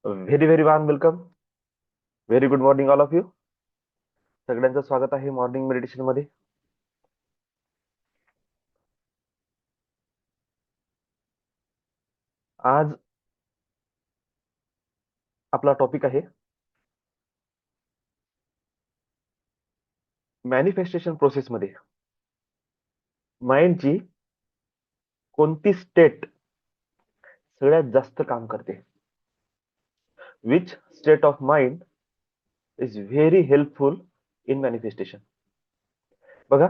Very very warm welcome. Very good morning all of you. सगळ्यांचं स्वागत आहे morning meditation मध्ये. आज आपला टॉपिक आहे मॅनिफेस्टेशन प्रोसेस मध्ये माइंडची कोणती स्टेट सगळ्यात जास्त काम करते. Which state of mind is very helpful in manifestation. बघा,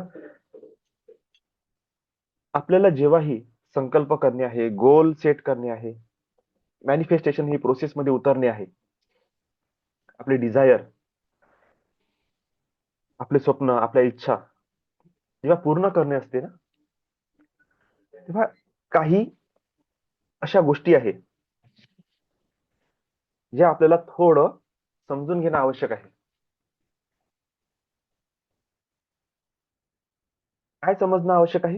आपल्याला जेव्हाही संकल्प करणे आहे, गोल सेट करणे आहे, मॅनिफेस्टेशन ही प्रोसेस मध्ये उतरणे आहे, आपले डिझायर, आपले स्वप्न, आपल्या इच्छा जेव्हा पूर्ण करणे असते ना, तेव्हा काही अशा गोष्टी आहेत ज्या आपल्याला थोडं समजून घेणं आवश्यक आहे. काय समजणं आवश्यक आहे?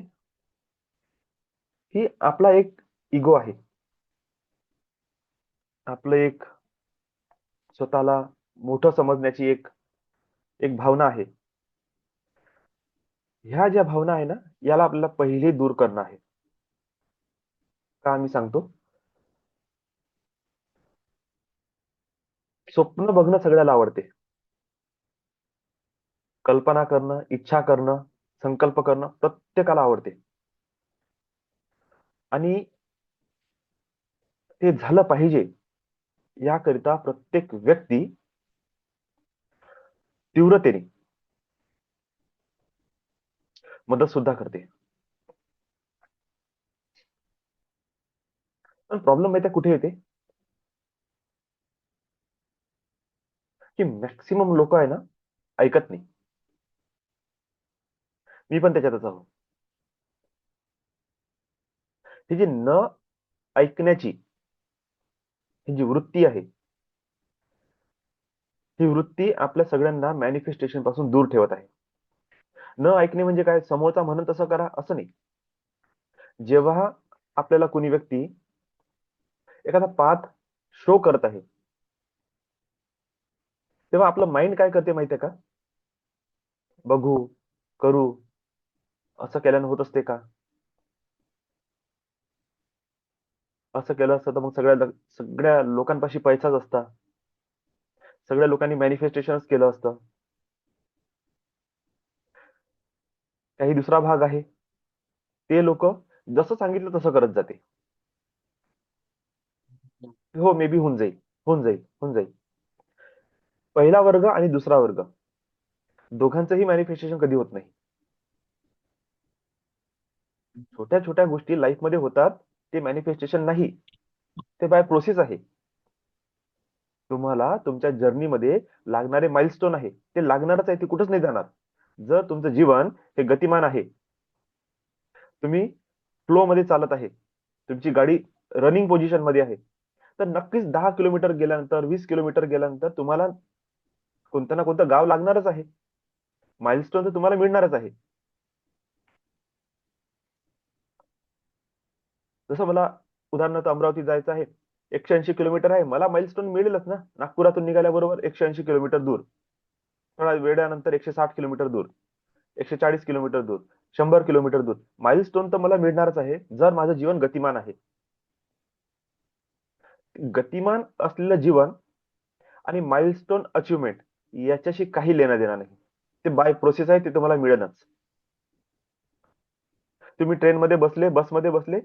की आपला एक इगो आहे. आपलं एक स्वतःला मोठं समजण्याची एक एक भावना आहे. ह्या ज्या भावना आहे ना, याला आपल्याला पहिले दूर करणं आहे. का मी सांगतो? स्वप्न बघणं सगळ्याला आवडते. कल्पना करणं, इच्छा करणं, संकल्प करणं प्रत्येकाला आवडते. आणि ते झालं पाहिजे याकरिता प्रत्येक व्यक्ती तीव्रतेने मदत सुद्धा करते. पण प्रॉब्लेम माहिती कुठे येते? की मॅक्सिमम लोक आहे ना, ऐकत नाही. मी पण त्याच्यातच आहो. ही जी न ऐकण्याची ही जी वृत्ती आहे, ही वृत्ती आपल्या सगळ्यांना मॅनिफेस्टेशन पासून दूर ठेवत आहे. न ऐकणे म्हणजे काय? समोरचा म्हणून तसं करा असं नाही. जेव्हा आपल्याला कोणी व्यक्ती एखादा पाथ शो करत आहे, तेव्हा आपलं माइंड काय करते माहितीये का? बघू, करू, असं केल्यानं होत असते का? असं केलं असतं तर मग सगळ्या लोकांपाशी पैसाच असता. सगळ्या लोकांनी मॅनिफेस्टेशनच केलं असतं. काही दुसरा भाग आहे, ते लोक जसं सांगितलं तसं करत जाते. हो, मे बी होऊन जाईल, होऊन जाईल, होऊन जाईल. पहिला वर्ग आणि दुसरा वर्ग दोघांचंही मॅनिफेस्टेशन कधी होत नाही. छोट्या छोट्या गोष्टी लाईफ मध्ये होतात, ते मॅनिफेस्टेशन नाही, ते बाय प्रोसेस आहे. तुम्हाला तुमच्या जर्नीमध्ये लागणारे माइलस्टोन आहे, ते लागणारच आहे, ते कुठंच नाही जाणार. जर तुमचं जीवन हे गतिमान आहे, तुम्ही फ्लो मध्ये चालत आहे, तुमची गाडी रनिंग पोझिशन मध्ये आहे, तर नक्कीच 10 किलोमीटर गेल्यानंतर, 20 किलोमीटर गेल्यानंतर तुम्हाला कोणतं ना कोणतं गाव लागणारच आहे. माइलस्टोन तर तुम्हाला मिळणारच आहे. जसं मला उदाहरणार्थ अमरावती जायचं आहे, 180 किलोमीटर आहे, मला माइलस्टोन मिळेलच ना. नागपुरातून निघाल्याबरोबर 180 किलोमीटर दूर, थोड्या वेळानंतर 160 किलोमीटर दूर, 140 किलोमीटर दूर, 100 किलोमीटर दूर, माइलस्टोन तर मला मिळणारच आहे जर माझं जीवन गतिमान आहे. गतिमान असलेलं जीवन आणि माइलस्टोन अचिव्हमेंट याच्याशी काही लेणं देणं नाही. ते बाय प्रोसेस आहे, ते तुम्हाला मिळेलच. तुम्ही ट्रेनमध्ये बसले, बसमध्ये बसले,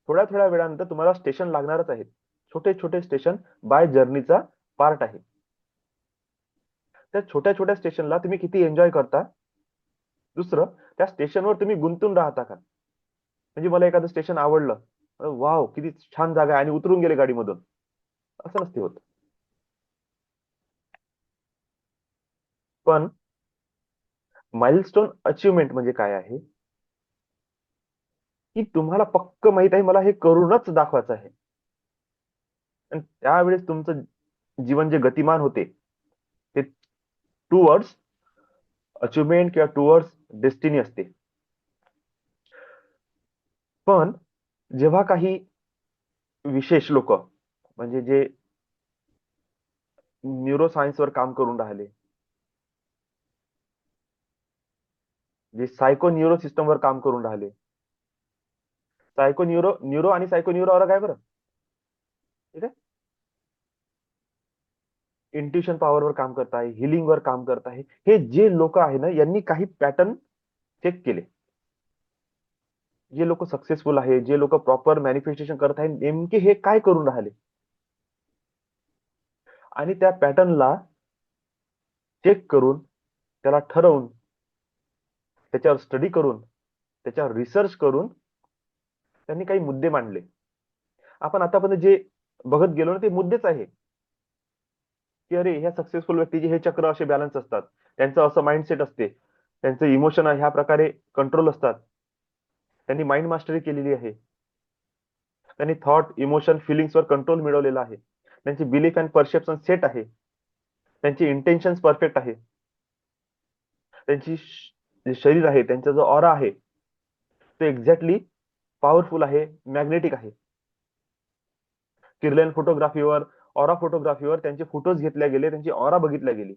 थोड्या थोड्या वेळानंतर तुम्हाला स्टेशन लागणारच आहे. छोटे छोटे स्टेशन बाय जर्नीचा पार्ट आहे. त्या छोट्या छोट्या स्टेशनला तुम्ही किती एन्जॉय करता. दुसरं, त्या स्टेशनवर तुम्ही गुंतून राहता का? म्हणजे मला एखादं स्टेशन आवडलं, वाव किती छान जागा आहे, आणि उतरून गेले गाडीमधून, असं नसते होत. पण माइलस्टोन अचिव्हमेंट म्हणजे काय आहे? की तुम्हाला पक्क माहित आहे मला हे करूनच दाखवायचं आहे. आणि त्यावेळेस तुमचं जीवन जे गतिमान होते, ते टुवर्ड्स अचिव्हमेंट किंवा टुवर्ड्स डेस्टिनी असते. पण जेव्हा काही विशेष लोक, म्हणजे जे न्यूरो सायन्सवर काम करून राहिले, जे सायको न्यूरो सिस्टमवर काम करून राहिले. न्यूरो आणि सायको न्यूरो अलग आहे बरं. ठीक आहे. इंट्युशन पॉवरवर काम करत आहे, हिलिंगवर काम करत आहे. हे जे लोक आहे ना, यांनी काही पॅटर्न चेक केले. जे लोक सक्सेसफुल आहे, जे लोक प्रॉपर मॅनिफेस्टेशन करत आहे, नेमके हे काय करून राहिले, आणि त्या पॅटर्नला चेक करून, त्याला ठरवून, त्याच्यावर स्टडी करून, त्याच्यावर रिसर्च करून त्यांनी काही मुद्दे मांडले. आपण आतापर्यंत जे बघत गेलो ना, ते मुद्देच आहे की अरे, ह्या सक्सेसफुल व्यक्तीचे हे चक्र असे बॅलन्स असतात, त्यांचं असं माइंडसेट असते, त्यांचं इमोशन ह्या प्रकारे कंट्रोल असतात, त्यांनी माइंड मास्टरी केलेली आहे, त्यांनी थॉट, इमोशन, फिलिंग्सवर कंट्रोल मिळवलेला आहे, त्यांची बिलीफ अँड परसेप्शन सेट आहे, त्यांची इंटेन्शन परफेक्ट आहे, त्यांची जे शरीर आहे, त्यांचा जो ऑरा आहे तो एक्झॅक्टली पॉवरफुल आहे, मॅग्नेटिक आहे. किर्लियन फोटोग्राफीवर, ऑरा फोटोग्राफीवर त्यांचे फोटोज घेतले गेले, त्यांची ऑरा बघितल्या गेली,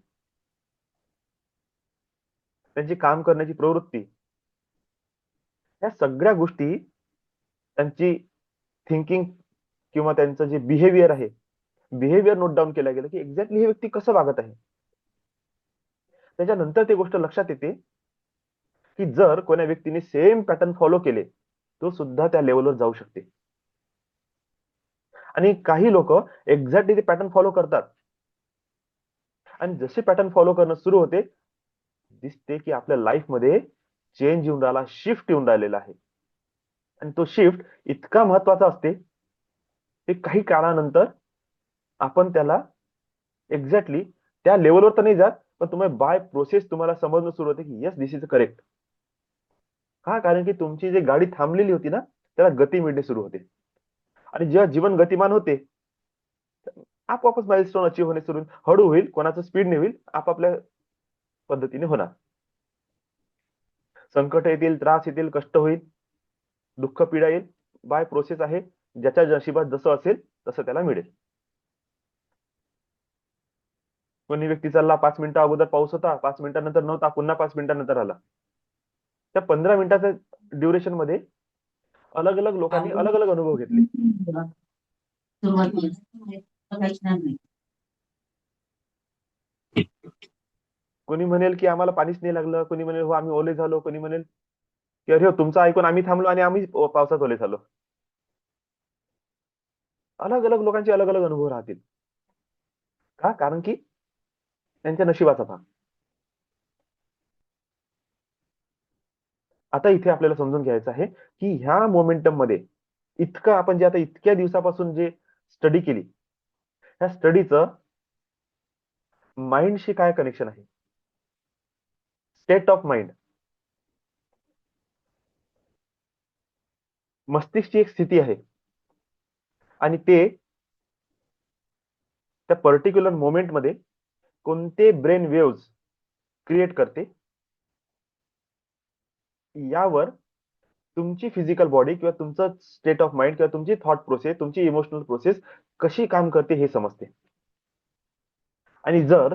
त्यांची काम करण्याची प्रवृत्ती, या सगळ्या गोष्टी, त्यांची थिंकिंग किंवा त्यांचं जे बिहेवियर आहे, बिहेवियर नोट डाऊन केलं गेलं की एक्झॅक्टली ही व्यक्ती कसं वागत आहे. त्याच्यानंतर ते गोष्ट लक्षात येते की जर कोण्या व्यक्तीने सेम पॅटर्न फॉलो केले, तो सुद्धा त्या लेवलवर जाऊ शकते. आणि काही लोक एक्झॅक्टली ते पॅटर्न फॉलो करतात, आणि जसे पॅटर्न फॉलो करणं सुरू होते, दिसते की आपल्या लाईफ मध्ये चेंज येऊन राहिला, शिफ्ट येऊन राहिलेला आहे. आणि तो शिफ्ट इतका महत्वाचा असते की काही काळानंतर आपण त्याला एक्झॅक्टली त्या लेवलवर तर नाही जात, पण तुम्ही बाय प्रोसेस तुम्हाला समजणं सुरू होते की येस, दिस इज करेक्ट. का? कारण की तुमची जी गाडी थांबलेली होती ना, त्याला गती मिळणे सुरू होते. आणि जेव्हा जीवन गतिमान होते, आपोआपच माइलस्टोन अचीव्ह होणे सुरू, हळू होईल, कोणाचं स्पीड होईल, आपापल्या पद्धतीने होणार. संकट येतील, त्रास येतील, कष्ट होईल, दुःख, पीडा येईल, बाय प्रोसेस आहे. ज्याच्या नशिबात जसं असेल तसं त्याला मिळेल. कोणी व्यक्ती चालला, 5 मिनिटं अगोदर पाऊस होता, 5 मिनिटांनंतर नव्हता, पुन्हा 5 मिनिटांनंतर आला. त्या 15 मिनिटाच्या ड्युरेशन मध्ये अलग अलग लोकांनी अलग अलग अनुभव घेतले. कोणी म्हणेल की आम्हाला पाणीच नाही लागलं, कोणी म्हणेल हो आम्ही ओले झालो, कोणी म्हणेल की अरे हो, तुमचं ऐकून आम्ही थांबलो आणि आम्ही पावसात ओले झालो. अलग अलग लोकांचे अलग अलग अनुभव राहतील. का? कारण की त्यांच्या नशिबाचा भाग. आता इथे आपल्याला समजून घ्यायचं आहे की ह्या मोमेंटम मध्ये इतकं आपण जे आता इतक्या दिवसापासून जे स्टडी केली, ह्या स्टडीचं माइंडशी काय कनेक्शन आहे. स्टेट ऑफ माइंड, मस्तिष्कची एक स्थिती आहे, आणि ते त्या पर्टिक्युलर मोमेंट मध्ये कोणते ब्रेन वेव्स क्रिएट करते, यावर तुमची फिजिकल बॉडी किंवा तुमचं स्टेट ऑफ माइंड किंवा तुमची थॉट प्रोसेस, तुमची इमोशनल प्रोसेस कशी काम करते हे समजते. आणि जर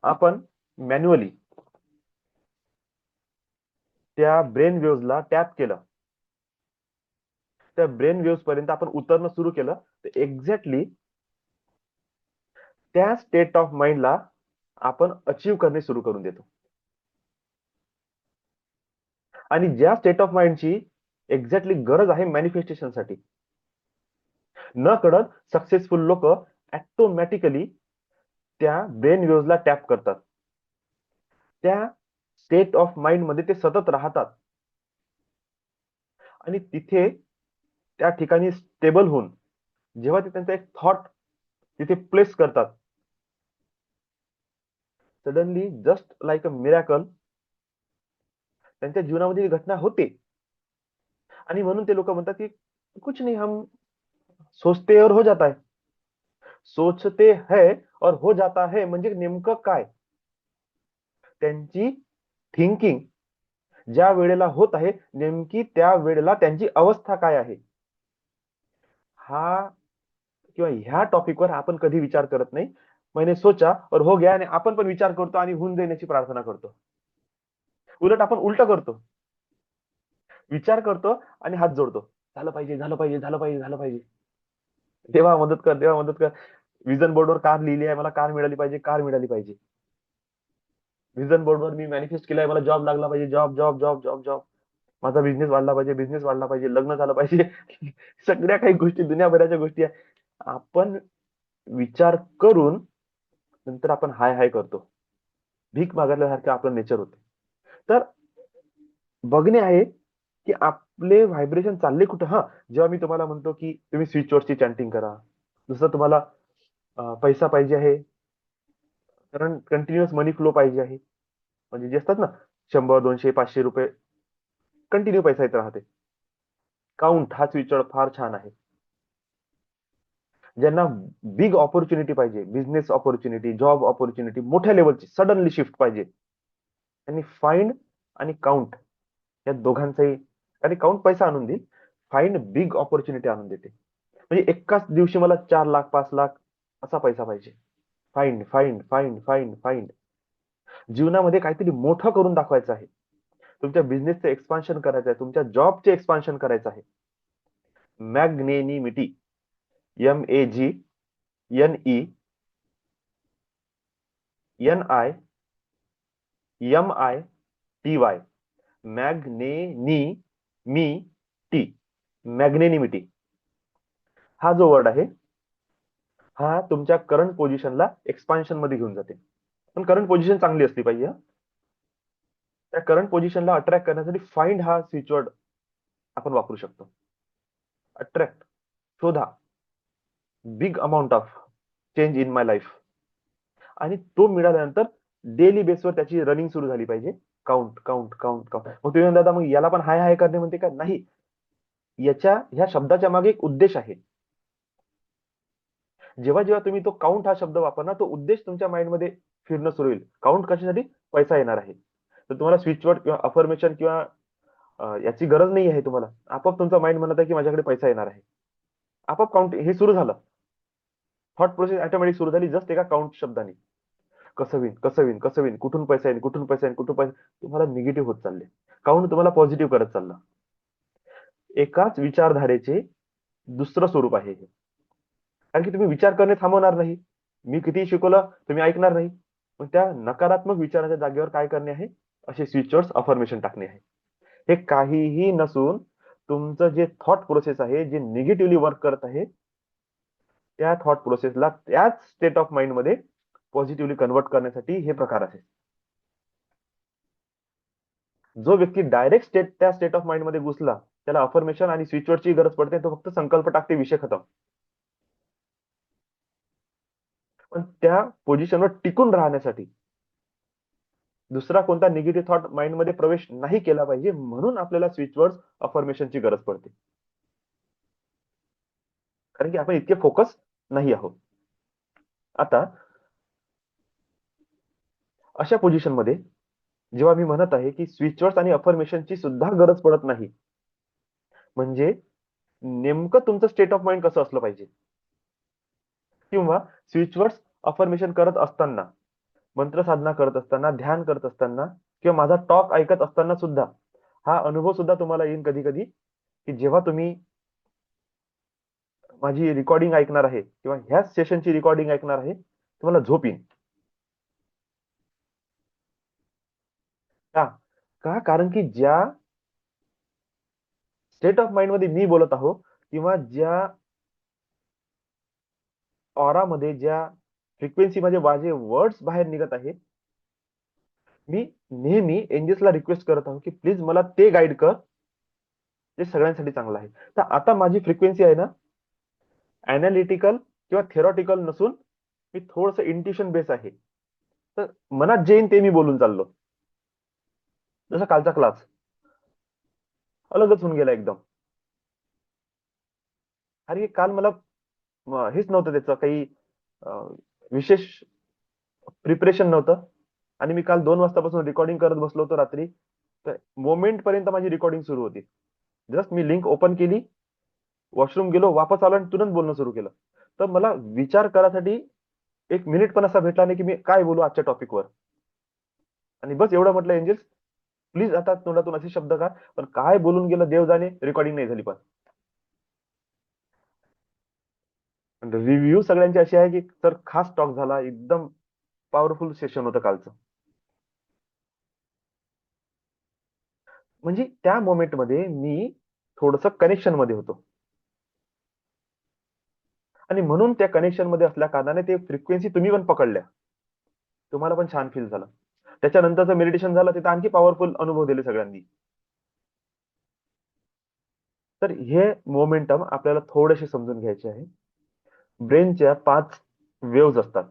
आपण मॅन्युअली त्या ब्रेन वेव्सला टॅप केलं, त्या ब्रेन वेव्स पर्यंत आपण उतरणं सुरू केलं, तर एक्झॅक्टली त्या स्टेट ऑफ माइंडला आपण अचीव्ह करणे सुरू करून देतो. आणि ज्या स्टेट ऑफ माइंडची एक्झॅक्टली गरज आहे मॅनिफेस्टेशनसाठी, न कळत सक्सेसफुल लोक ऑटोमॅटिकली त्या ब्रेन वेव्सला टॅप करतात, त्या स्टेट ऑफ माइंड मध्ये ते सतत राहतात, आणि तिथे त्या ठिकाणी स्टेबल होऊन जेव्हा ते त्यांचा एक थॉट तिथे प्लेस करतात, suddenly just like a miracle त्यांच्या जीवनामध्ये घटना होते. आणि म्हणून ते लोक म्हणतात की कुछ नहीं, हम सोचते और हो जाता है. सोचते है और हो जाता है म्हणजे नेमकं काय. त्यांची थिंकिंग ज्या वेळेला होत आहे, नेमकी त्या वेळेला त्यांची अवस्था काय आहे, हा किंवा ह्या टॉपिकवर आपण कधी विचार करत नाही. मैंने सोचा और हो गया, आणि आपण पण विचार करतो आणि होऊन जाण्याची प्रार्थना करतो. उलट आपण उलट करतो, विचार करतो आणि हात जोडतो, झालं पाहिजे, झालं पाहिजे, झालं पाहिजे, झालं पाहिजे. देवा मदत कर, देवा मदत कर. विजन बोर्डवर कार लिहिली आहे, मला कार मिळाली पाहिजे, कार मिळाली पाहिजे. विजन बोर्डवर मी मॅनिफेस्ट केलंय, मला जॉब लागला पाहिजे, job job job job job. माझा बिझनेस वाढला पाहिजे, बिझनेस वाढला पाहिजे, लग्न झालं पाहिजे. सगळ्या काही गोष्टी, दुनियाभराच्या गोष्टी आहे. आपण विचार करून नंतर आपण हाय हाय करतो, भीक मागल्यासारखं आपलं नेचर होते. तर बघणे आहे की आपले व्हायब्रेशन चालले कुठं. हा, जेव्हा मी तुम्हाला म्हणतो की तुम्ही स्विचवरची चॅन्टिंग करा, जसं तुम्हाला पैसा पाहिजे आहे, कारण कंटिन्युअस मनी फ्लो पाहिजे आहे, म्हणजे जे असतात ना 100 200 500 रुपये कंटिन्यू पैसा येत राहते. काउंट हा स्विचवर फार छान आहे. ज्यांना बिग ऑपॉर्च्युनिटी पाहिजे, बिझनेस ऑपॉर्च्युनिटी, जॉब ऑपॉर्च्युनिटी, मोठ्या लेवलची सडनली शिफ्ट पाहिजे, त्यांनी फाइंड आणि काउंट या दोघांचाही, आणि काउंट पैसा आणून देईल, फाइंड बिग ऑपॉर्च्युनिटी आणून देते. म्हणजे एकाच दिवशी मला 4 लाख 5 लाख असा पैसा पाहिजे. Find find find find find. जीवनामध्ये काहीतरी मोठं करून दाखवायचं आहे, तुमच्या बिझनेसचं एक्सपान्शन करायचं आहे, तुमच्या जॉबचे एक्सपान्शन करायचं आहे. मॅग्नेनिमिटी, MEGNENIMITY, मॅग्नेनिमिटी, मॅग्नेनिमिटी हा जो वर्ड आहे, हा तुमच्या करंट पोझिशनला एक्सपान्शन मध्ये घेऊन जाते. पण करंट पोझिशन चांगली असली पाहिजे. त्या करंट पोझिशनला अट्रॅक्ट करण्यासाठी फाइंड हा स्विच वर्ड आपण वापरू शकतो. अट्रॅक्ट, शोधा, big amount of change in my life, आणि तो मिळाल्यानंतर डेली बेसवर त्याची रनिंग सुरू झाली पाहिजे. Count count count count. मग तुम्ही म्हणता मग याला पण हाय हाय करणे म्हणते का? नाही, ह्या शब्दाच्या मागे एक उद्देश आहे. जेव्हा जेव्हा तुम्ही तो काउंट हा शब्द वापरणार, तो उद्देश तुमच्या माइंडमध्ये फिरणं सुरू होईल. काउंट कशासाठी? पैसा येणार आहे. तर तुम्हाला स्विचवर्ड किंवा अफर्मेशन किंवा याची गरज नाही आहे तुम्हाला. आपोआप तुमचा माइंड म्हणत आहे की माझ्याकडे पैसा येणार आहे. आपोआप काउंट हे सुरू झालं, थॉट प्रोसेस ऑटोमॅटिक सुरू झाली जस्ट एका काउंट शब्दाने. कसं होईल, कसं होईल, कसं होईल, कुठून पैसा येईल, कुठून पैसा येईल, कुठून पैसा, तुम्हाला निगेटिव्ह होत चालले. काउंट तुम्हाला पॉझिटिव्ह करत चालला. एकाच विचारधारेचे दुसरं स्वरूप आहे हे. कारण की तुम्ही विचार करणे थांबवणार नाही. मी कितीही शिकवलं तुम्ही ऐकणार नाही. मग त्या नकारात्मक विचाराच्या जागेवर काय करणे आहे? असे स्विचवर्ड्स अफर्मेशन टाकणे आहे. हे काहीही नसून तुमचं जे थॉट प्रोसेस आहे, जे निगेटिव्हली वर्क करत आहे, त्या थॉट प्रोसेसला त्याच स्टेट ऑफ माइंड मध्ये पॉझिटिव्हली कन्वर्ट करण्यासाठी हे प्रकार आहे. जो व्यक्ती डायरेक्ट त्या स्टेट ऑफ माइंड मध्ये घुसला, त्याला अफर्मेशन आणि स्विचवर्डची गरज पडते. तो फक्त संकल्प टाकते, विषय खतम. पण त्या पोझिशनवर टिकून राहण्यासाठी दुसरा कोणता निगेटिव्ह थॉट माइंड मध्ये प्रवेश नाही केला पाहिजे, म्हणून आपल्याला स्विचवर्ड अफर्मेशनची गरज पडते. कारण की आपण इतके फोकस नाही आहोत. आता अशा पोझिशन मध्ये जेव्हा मी म्हणत आहे की स्विचवर्ड आणि अफर्मेशनची सुद्धा गरज पडत नाही, म्हणजे नेमकं तुमचं स्टेट ऑफ माइंड कसं असलं पाहिजे, किंवा स्विचवर्ड अफर्मेशन करत असताना, मंत्र साधना करत असताना, ध्यान करत असताना, किंवा माझा टॉक ऐकत असताना सुद्धा हा अनुभव सुद्धा तुम्हाला येईल कधी कधी, की जेव्हा तुम्ही माझी रेकॉर्डिंग ऐकणार आहे किंवा ह्याच सेशनची रेकॉर्डिंग ऐकणार आहे, तुम्हाला झोप येईल. का? कारण की ज्या स्टेट ऑफ माइंड मध्ये मी बोलत आहो, किंवा ज्या ऑरा मध्ये, ज्या फ्रिक्वेन्सी मध्ये माझे वर्ड्स बाहेर निघत आहे, मी नेहमी एंजेल्सला रिक्वेस्ट करत आहो की प्लीज मला ते गाईड कर जे सगळ्यांसाठी चांगलं आहे. तर आता माझी फ्रिक्वेन्सी आहे ना, अनालिटिकल किंवा थेरॉटिकल नसून मी थोडस इंट्युशन बेस आहे. तर मनात जे येईन ते मी बोलून चाललो. जसा कालचा क्लास अलगच होऊन गेला एकदम. अरे काल मला हेच नव्हतं, त्याचं काही विशेष प्रिपरेशन नव्हतं, आणि मी काल 2 वाजतापासून रेकॉर्डिंग करत बसलो होतो रात्री. तर मोमेंट पर्यंत माझी रेकॉर्डिंग सुरू होती. जस्ट मी लिंक ओपन केली, वॉशरूम गेलो, वापस आलो आणि तुरंत बोलणं सुरू केलं. तर मला विचार करासाठी एक मिनिट पण असा भेटला नाही की मी काय बोलू आजच्या टॉपिकवर. आणि बस एवढं म्हटलं, एंजल्स प्लीज आता तोंडातून असे शब्द का, पण काय बोलून गेलं देव जाणे, रेकॉर्डिंग नाही झाली. पण रिव्ह्यू सगळ्यांची अशी आहे की सर खास टॉक झाला, एकदम पॉवरफुल सेशन होतं कालचं. म्हणजे त्या मोमेंटमध्ये मी थोडस कनेक्शन मध्ये होतो, आणि म्हणून त्या कनेक्शन मध्ये असल्या कारणाने ते फ्रिक्वेन्सी तुम्ही पण पकडल्या, तुम्हाला पण छान फील झालं. त्याच्यानंतरचं मेडिटेशन झालं, तिथे आणखी पॉवरफुल अनुभव दिले सगळ्यांनी. तर हे मोमेंटम आपल्याला थोडेसे समजून घ्यायचे आहे. ब्रेनच्या 5 वेव्ज असतात.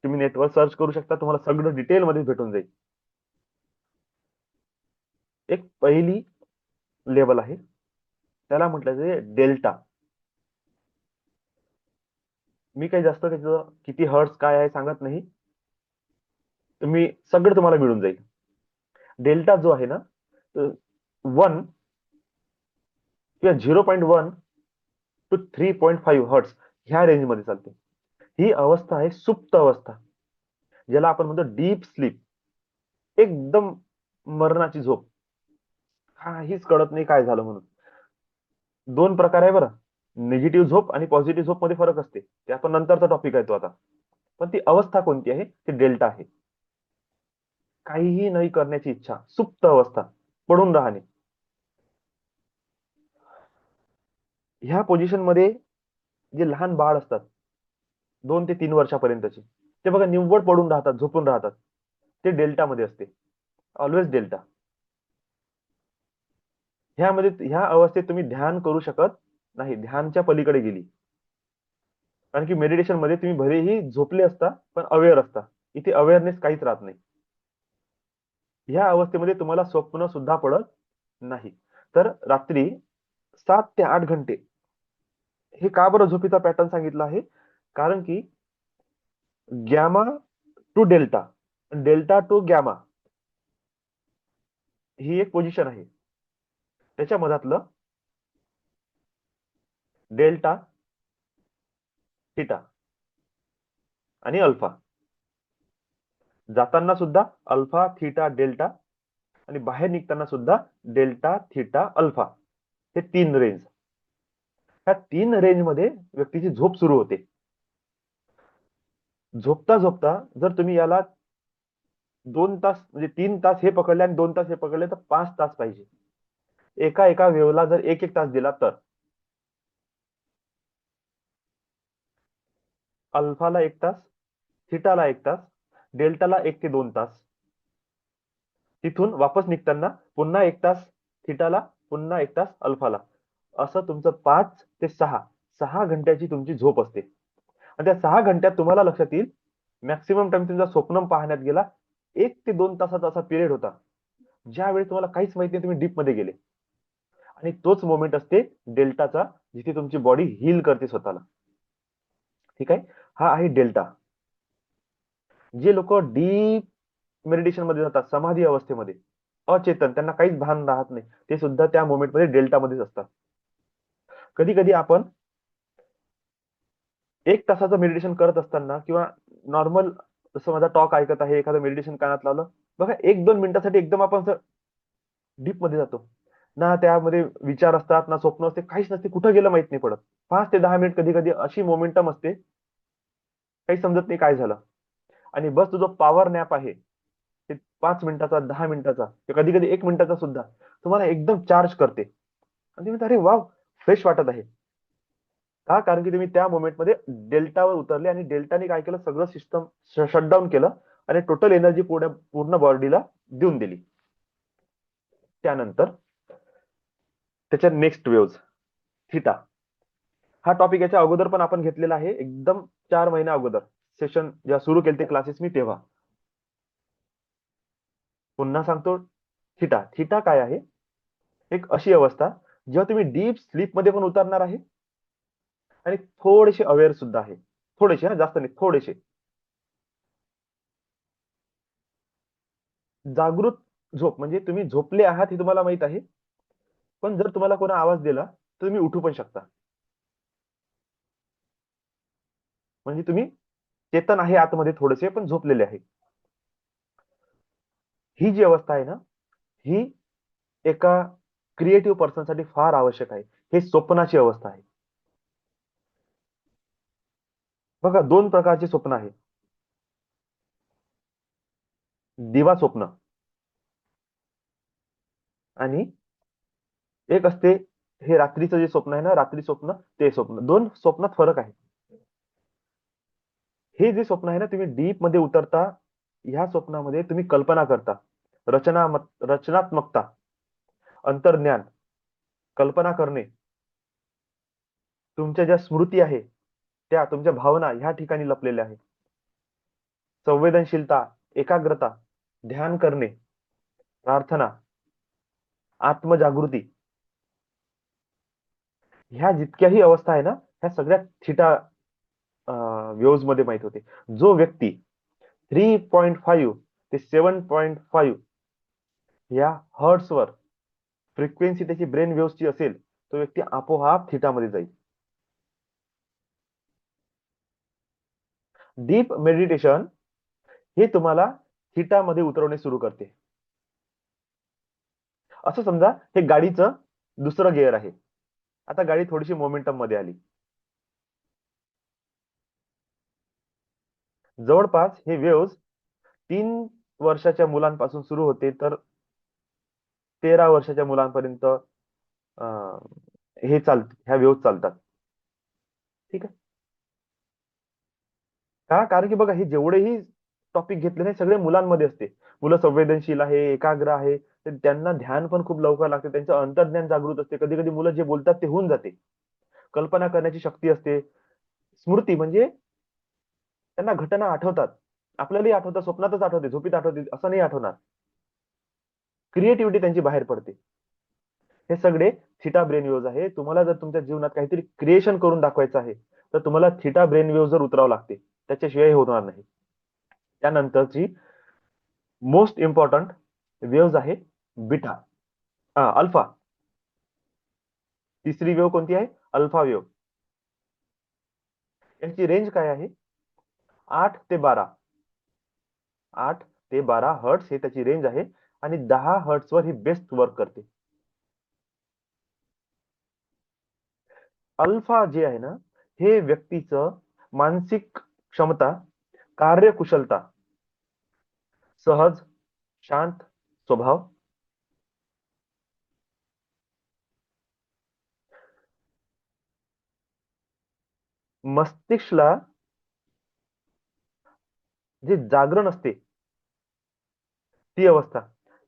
तुम्ही नेटवर सर्च करू शकता, तुम्हाला सगळं डिटेलमध्ये भेटून जाईल. एक पहिली लेवल आहे, त्याला म्हटलं जाते डेल्टा. मी काही जास्त त्याचं किती हर्ट्स काय आहे सांगत नाही, तुम्ही सगळं तुम्हाला मिळून जाईल. डेल्टा जो आहे ना, 1 किंवा 0.1 टू 3.5 हर्ट्स ह्या रेंजमध्ये चालते. ही अवस्था आहे सुप्त अवस्था, ज्याला आपण म्हणतो डीप स्लीप. एकदम मरणाची झोप, काहीच कळत नाही काय झालं म्हणून. 2 प्रकार आहे बरं, निगेटिव्ह झोप आणि पॉझिटिव्ह झोप मध्ये फरक असते, ते आपण नंतरचा टॉपिक आहे तो आता. पण ती अवस्था कोणती आहे, ती डेल्टा आहे. काहीही नाही करण्याची इच्छा, सुप्त अवस्था, पडून राहणे. ह्या पोझिशन मध्ये जे लहान बाळ असतात, 2 ते 3 वर्षापर्यंतचे, ते बघा निव्वळ पडून राहतात, झोपून राहतात. ते डेल्टा मध्ये असते, ऑलवेज डेल्टा. ह्या अवस्थेत तुम्ही ध्यान करू शकत नाही, ध्यानच्या पलीकडे गेली. कारण की मेडिटेशन मध्ये तुम्ही भलेही झोपले असता पण अवेअर असता, इथे अवेअरनेस काहीच राहत नाही. ह्या अवस्थेमध्ये तुम्हाला स्वप्न सुद्धा पडत नाही. तर रात्री 7 ते 8 घंटे, हे का बरं झोपीचा पॅटर्न सांगितला आहे, कारण की gamma to delta, delta to gamma ही एक पोझिशन आहे. त्याच्या मधातलं डेल्टा, थीटा आणि अल्फा, जाताना सुद्धा अल्फा थीटा डेल्टा, आणि बाहेर निघताना सुद्धा डेल्टा थीटा अल्फा, हे 3 रेंज. ह्या 3 रेंज मध्ये व्यक्तीची झोप सुरू होते. झोपता झोपता जर तुम्ही याला 2 तास म्हणजे 3 तास हे पकडले आणि 2 तास हे पकडले, तर 5 तास पाहिजे. एका एका वेवला जर 1-1 तास दिला, तर अल्फाला 1 तास, थीटाला 1 तास, डेल्टाला 1 ते 2 तास. तिथून वापस निघताना पुन्हा 1 तास थीटाला, पुन्हा 1 तास अल्फाला. असं तुमचं 5 ते 6 घंट्याची तुमची झोप असते. आणि त्या 6 घंट्यात तुम्हाला लक्षात येईल, मॅक्सिमम टाइम तुमचा स्वप्न पाहण्यात गेला 1 ते 2 तासाचा असा पिरियड होता, ज्यावेळी तुम्हाला काहीच माहिती नाही, तुम्ही डीप मध्ये गेले. आणि तोच मोमेंट असते डेल्टाचा, जिथे तुमची बॉडी हील करते स्वतःला. ठीक आहे, हा आहे डेल्टा. जे लोक डीप मेडिटेशन मध्ये जातात, समाधी अवस्थेमध्ये, अचेतन, त्यांना काहीच भान राहत नाही, ते सुद्धा त्या मोमेंट मध्ये डेल्टा मध्येच असतात. कधी कधी आपण 1 तासाचं मेडिटेशन करत असताना, किंवा नॉर्मल जसं माझा टॉक ऐकत आहे, एखादं मेडिटेशन कानात लावलं, बघा 1-2 मिनिटासाठी एकदम आपण डीप मध्ये जातो. ना त्यामध्ये विचार असतात, ना स्वप्न असते, काहीच नसते, कुठं गेलं माहित नाही पडत. 5 ते 10 मिनिट कधी कधी अशी मोमेंटम असते, काही समजत नाही काय झालं. आणि बस तो जो पॉवर नॅप आहे, ते 5 मिनिटाचा, 10 मिनिटाचा, कधी कधी 1 मिनिटाचा सुद्धा, तुम्हाला एकदम चार्ज करते. आणि तुम्ही अरे वाव, फ्रेश वाटत आहे. का, कारण की तुम्ही त्या मोमेंटमध्ये डेल्टावर उतरले, आणि डेल्टाने काय केलं, सगळं सिस्टम शटडाऊन केलं, आणि टोटल एनर्जी पूर्ण पूर्ण बॉडीला देऊन दिली. त्यानंतर त्याच्या नेक्स्ट वेव्ज, थिटा. हा टॉपिक याच्या अगोदर पण आपण घेतलेला आहे, एकदम 4 महिन्या अगोदर सेशन जेव्हा सुरू केले क्लासेस मी, तेव्हा. पुन्हा सांगतो, थिटा. थिटा काय आहे, एक अशी अवस्था जेव्हा तुम्ही डीप स्लीप मध्ये पण उतरणार आहे, आणि थोडेसे अवेअर सुद्धा आहे. थोडेसे, हा जास्त नाही, थोडेसे जागृत झोप. म्हणजे तुम्ही झोपले आहात हे तुम्हाला माहित आहे, पण जर तुम्हाला कोणा आवाज दिला तर तुम्ही उठू पण शकता. म्हणजे तुम्ही चेतन आहे आतमध्ये थोडेसे, पण झोपलेले आहे. ही जी अवस्था आहे ना, ही एका क्रिएटिव्ह पर्सनसाठी फार आवश्यक आहे. हे स्वप्नाची अवस्था आहे. बघा, दोन प्रकारची स्वप्न आहे. दिवा स्वप्न आणि एक असते हे रात्रीचं जे स्वप्न आहे ना, रात्री स्वप्न, ते स्वप्न. दोन स्वप्नात फरक आहे. हे जे स्वप्न आहे ना, तुम्ही डीप मध्ये उतरता. ह्या स्वप्नामध्ये तुम्ही कल्पना करता, रचनात्मकता, अंतर्ज्ञान, कल्पना करणे, तुमच्या ज्या स्मृती आहे, त्या तुमच्या भावना ह्या ठिकाणी लपलेल्या आहेत. संवेदनशीलता, एकाग्रता, ध्यान करणे, प्रार्थना, आत्मजागृती, ह्या जितक्याही अवस्था आहे ना, ह्या सगळ्या थिटा वेव्स मध्ये माहित होते. जो व्यक्ती 3.5 ते 7.5 या हर्ट्सवर फ्रिक्वेन्सी त्याची ब्रेन वेव्सची असेल, तो व्यक्ती आपोआप थिटामध्ये जाईल. डीप मेडिटेशन हे तुम्हाला थिटामध्ये उतरवणे सुरू करते. असं समजा, हे गाडीचं दुसरं गिअर आहे. आता गाडी थोडीशी मोमेंटम मध्ये आली. जवळपास हे वेव्स 3 वर्षाच्या मुलांपासून सुरू होते तर 13 वर्षाच्या मुलांपर्यंत हे ह्या वेव्स चालतात. ठीक आहे. का? कारण की बघा, हे जेवढेही टॉपिक घेतले नाही, सगळे मुलांमध्ये असते. मुलं संवेदनशील आहे, एकाग्र आहे, तर त्यांना ध्यान पण खूप लवकर लागते. त्यांचं अंतर्ज्ञान जागृत असते. कधी कधी मुलं जे बोलतात ते होऊन जाते. कल्पना करण्याची शक्ती असते. स्मृती म्हणजे त्यांना घटना आठवतात. आपल्यालाही आठवतात, स्वप्नातच आठवते, झोपीत आठवते असं नाही आठवणार. क्रिएटिव्हिटी त्यांची बाहेर पडते. हे सगळे थिटा ब्रेन वेव्स आहे. तुम्हाला जर तुमच्या जीवनात काहीतरी क्रिएशन करून दाखवायचं आहे, तर तुम्हाला थिटा ब्रेन वेव्ह जर उतरावं लागते, त्याच्याशिवाय होणार नाही. त्यानंतरची मोस्ट इम्पॉर्टंट वेव्ज आहे बीटा, अल्फा. तिसरी वेव्ह कोणती आहे? Alpha wave. यांची रेंज काय आहे? 8 ते 12. 8 ते 12 हर्ट्स हे त्याची रेंज आहे. आणि 10 हर्ट्स वर ही बेस्ट वर्क करते. अल्फा जे आहे ना, हे व्यक्तीचं मानसिक क्षमता, कार्यकुशलता, सहज, शांत स्वभाव, मस्तिष्कला जे जागरण असते, ती अवस्था.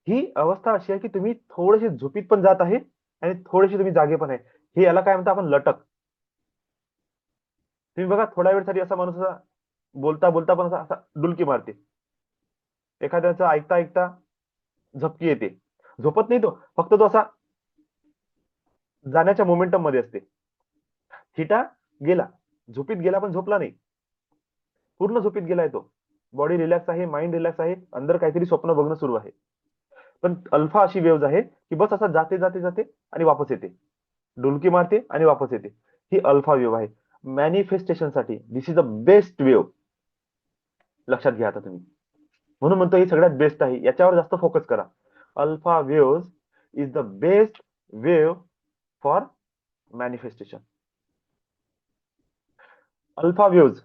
ही अवस्था अशी आहे की तुम्ही थोडेसे झोपीत पण जात आहे आणि थोडेसे तुम्ही जागे पण आहे. हे याला काय म्हणतो आपण? लटक. तुम्ही बघा, थोड्या वेळसाठी असा माणूस असा बोलता बोलता पण असा असा डुलकी मारते. एखाद्याचं ऐकता ऐकता झपकी येते. झोपत नाही तो, फक्त तो असा जाण्याच्या मोमेंटम मध्ये असते. थिटा गेला, झोपीत गेला पण झोपला नाही, पूर्ण झोपीत गेलाय तो. बॉडी रिलॅक्स आहे, माइंड रिलॅक्स आहे, अंदर काहीतरी स्वप्न बघणं सुरू आहे. पण अल्फा अशी वेव्ह आहे की बस असा जाते जाते जाते आणि वापस येते, डुलकी मारते आणि वापस येते. ही अल्फा वेव्ह आहे. मॅनिफेस्टेशनसाठी दिस इज द बेस्ट वेव्ह. लक्षात घ्या आता तुम्ही. म्हणून म्हणतो ही सगळ्यात बेस्ट आहे, याच्यावर जास्त फोकस करा. Alpha wave is the best wave for manifestation. Alpha wave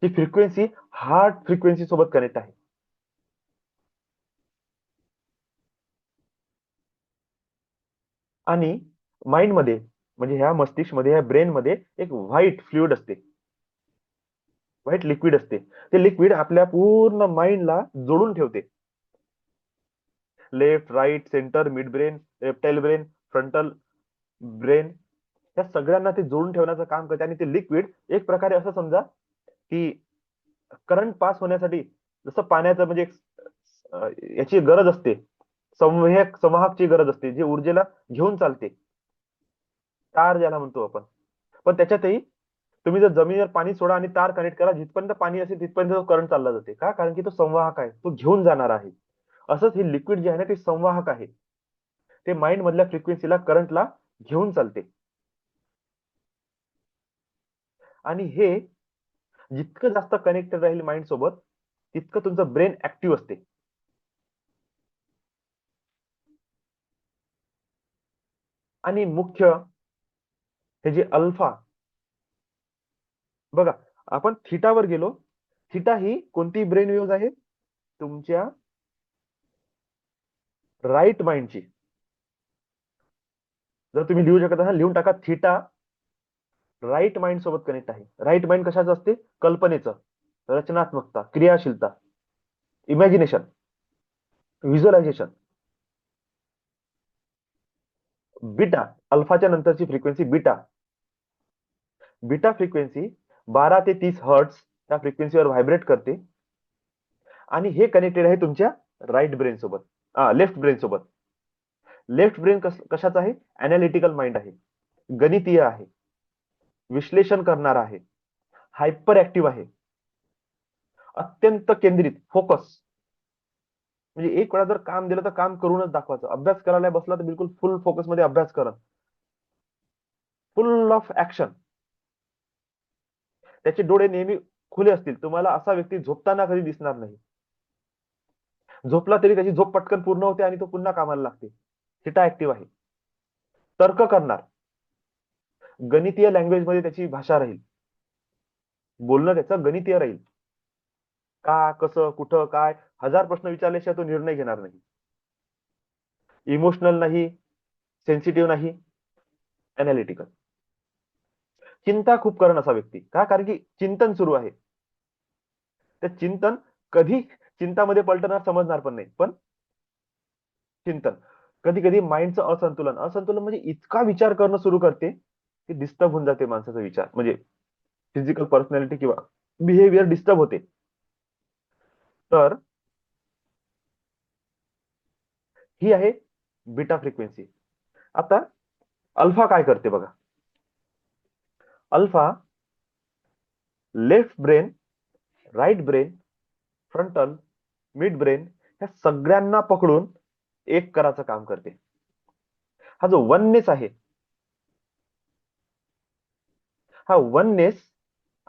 he frequency heart frequency सोबत कनेक्ट आहे. आणि माइंड मध्ये, म्हणजे ह्या मस्तिष्क मध्ये, ह्या ब्रेन मध्ये एक व्हाईट फ्लुइड असते, व्हाईट लिक्विड असते. ते लिक्विड आपल्या पूर्ण माइंडला जोडून ठेवते. Left, right, centre, mid brain, reptile brain, frontal brain, या सगळ्यांना ते जोडून ठेवण्याचं काम करते. आणि ते लिक्विड एक प्रकारे असं समजा की करंट पास होण्यासाठी जसं पाण्याचं म्हणजे याची गरज असते, संवाहकची गरज असते, जे ऊर्जेला घेऊन चालते, तार ज्याला म्हणतो आपण. पण त्याच्यातही तुम्ही जर जमिनीवर पाणी सोडा आणि तार कनेक्ट करा, जिथपर्यंत पाणी असेल तिथपर्यंत करंट चालला जाते. का? कारण की तो संवाहक आहे, तो घेऊन जाणार आहे. असंच हे लिक्विड जे आहे ना, ते संवाहक आहे. ते माइंड मधल्या फ्रिक्वेन्सीला, करंटला घेऊन चालते. आणि हे जितकं जास्त कनेक्टेड राहील माइंड सोबत तितकं तुमचं ब्रेन ऍक्टिव्ह असते. आणि मुख्य हे जे अल्फा, बघा आपण थिटावर गेलो. थिटा ही कोणती ब्रेन वेव्ह आहे? तुमच्या राईट माइंडची. जर तुम्ही लिहू शकत असाल लिहून टाका, थिटा राईट माइंड सोबत कनेक्ट आहे. राईट माइंड कशाचं असते? कल्पनेचं, रचनात्मकता, क्रियाशीलता, इमॅजिनेशन, व्हिज्युअलायझेशन. बीटा, अल्फाच्या नंतरची फ्रिक्वेन्सी बीटा. बीटा फ्रिक्वेन्सी 12 ते 30 हर्ट्ज त्या फ्रिक्वेन्सीवर व्हायब्रेट करते आणि हे कनेक्टेड आहे तुमच्या राईट ब्रेन सोबत, लेफ्ट ब्रेन सोबत. लेफ्ट ब्रेन कशाचं आहे? अनालिटिकल माइंड आहे, गणितीय आहे, विश्लेषण करणार आहे, हायपर ऍक्टिव्ह आहे, अत्यंत केंद्रित, फोकस. म्हणजे एक वेळा जर काम दिलं तर काम करूनच दाखवायचं. अभ्यास करायला बसला तर बिलकुल फुल फोकस मध्ये अभ्यास करा, फुल ऑफ ऍक्शन. त्याचे डोळे नेहमी खुले असतील. तुम्हाला असा व्यक्ती झोपताना कधी दिसणार नाही. झोपला तरी त्याची झोप पटकन पूर्ण होते आणि तो पुन्हा कामाला लागते. थिटा ऍक्टिव्ह आहे. तर्क करणार, गणितीय लँग्वेज मध्ये त्याची भाषा राहील, बोलणं त्याचं गणितीय राहील. का, कसं, कुठं, काय 1000 प्रश्न विचारल्याशिवाय तो निर्णय घेणार नाही. इमोशनल नाही, सेन्सिटिव्ह नाही, अनालिटिकल. चिंता खूप करण असा व्यक्ती. का? कारण की चिंतन सुरू आहे. ते चिंतन कधी चिंतामध्ये पलटणार समजणार पण नाही. पण चिंतन कधी कधी माइंडचं असंतुलन, असंतुलन म्हणजे इतका विचार करणं सुरू करते की डिस्टर्ब होऊन जाते माणसाचा विचार, म्हणजे फिजिकल पर्सनॅलिटी किंवा बिहेवियर डिस्टर्ब होते. तर ही आहे बीटा फ्रिक्वेन्सी. आता अल्फा काय करते बघा. Alpha left brain, right brain, frontal, mid brain ह्या सगळ्यांना पकडून एक करायचं काम करते. हा जो वननेस आहे, हा वननेस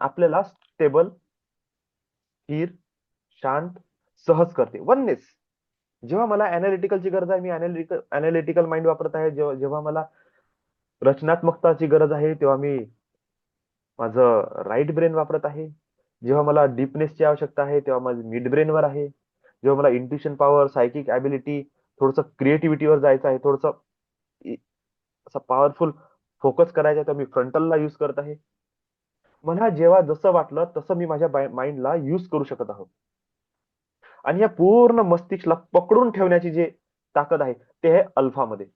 आपल्याला स्टेबल, स्थिर, शांत, सहज करते. वननेस. जेव्हा मला अनालिटिकलची गरज आहे, मी अनालिटिकल माइंड वापरत आहे. जेव्हा मला रचनात्मकताची गरज आहे तेव्हा मी माझं राईट ब्रेन वापरत आहे. जेव्हा मला डीपनेसची आवश्यकता आहे तेव्हा माझं मिड ब्रेनवर आहे. जेव्हा मला इंट्युशन पॉवर, सायकिक ऍबिलिटी, थोडस क्रिएटिव्हिटीवर जायचं आहे, थोडस असं पॉवरफुल फोकस करायचा आहे, तर मी फ्रंटलला युज करत आहे. मला जेव्हा जसं वाटलं तसं मी माझ्या माइंडला युज करू शकत आहोत. आणि या पूर्ण मस्तिष्कला पकडून ठेवण्याची जे ताकद आहे ते आहे अल्फामध्ये.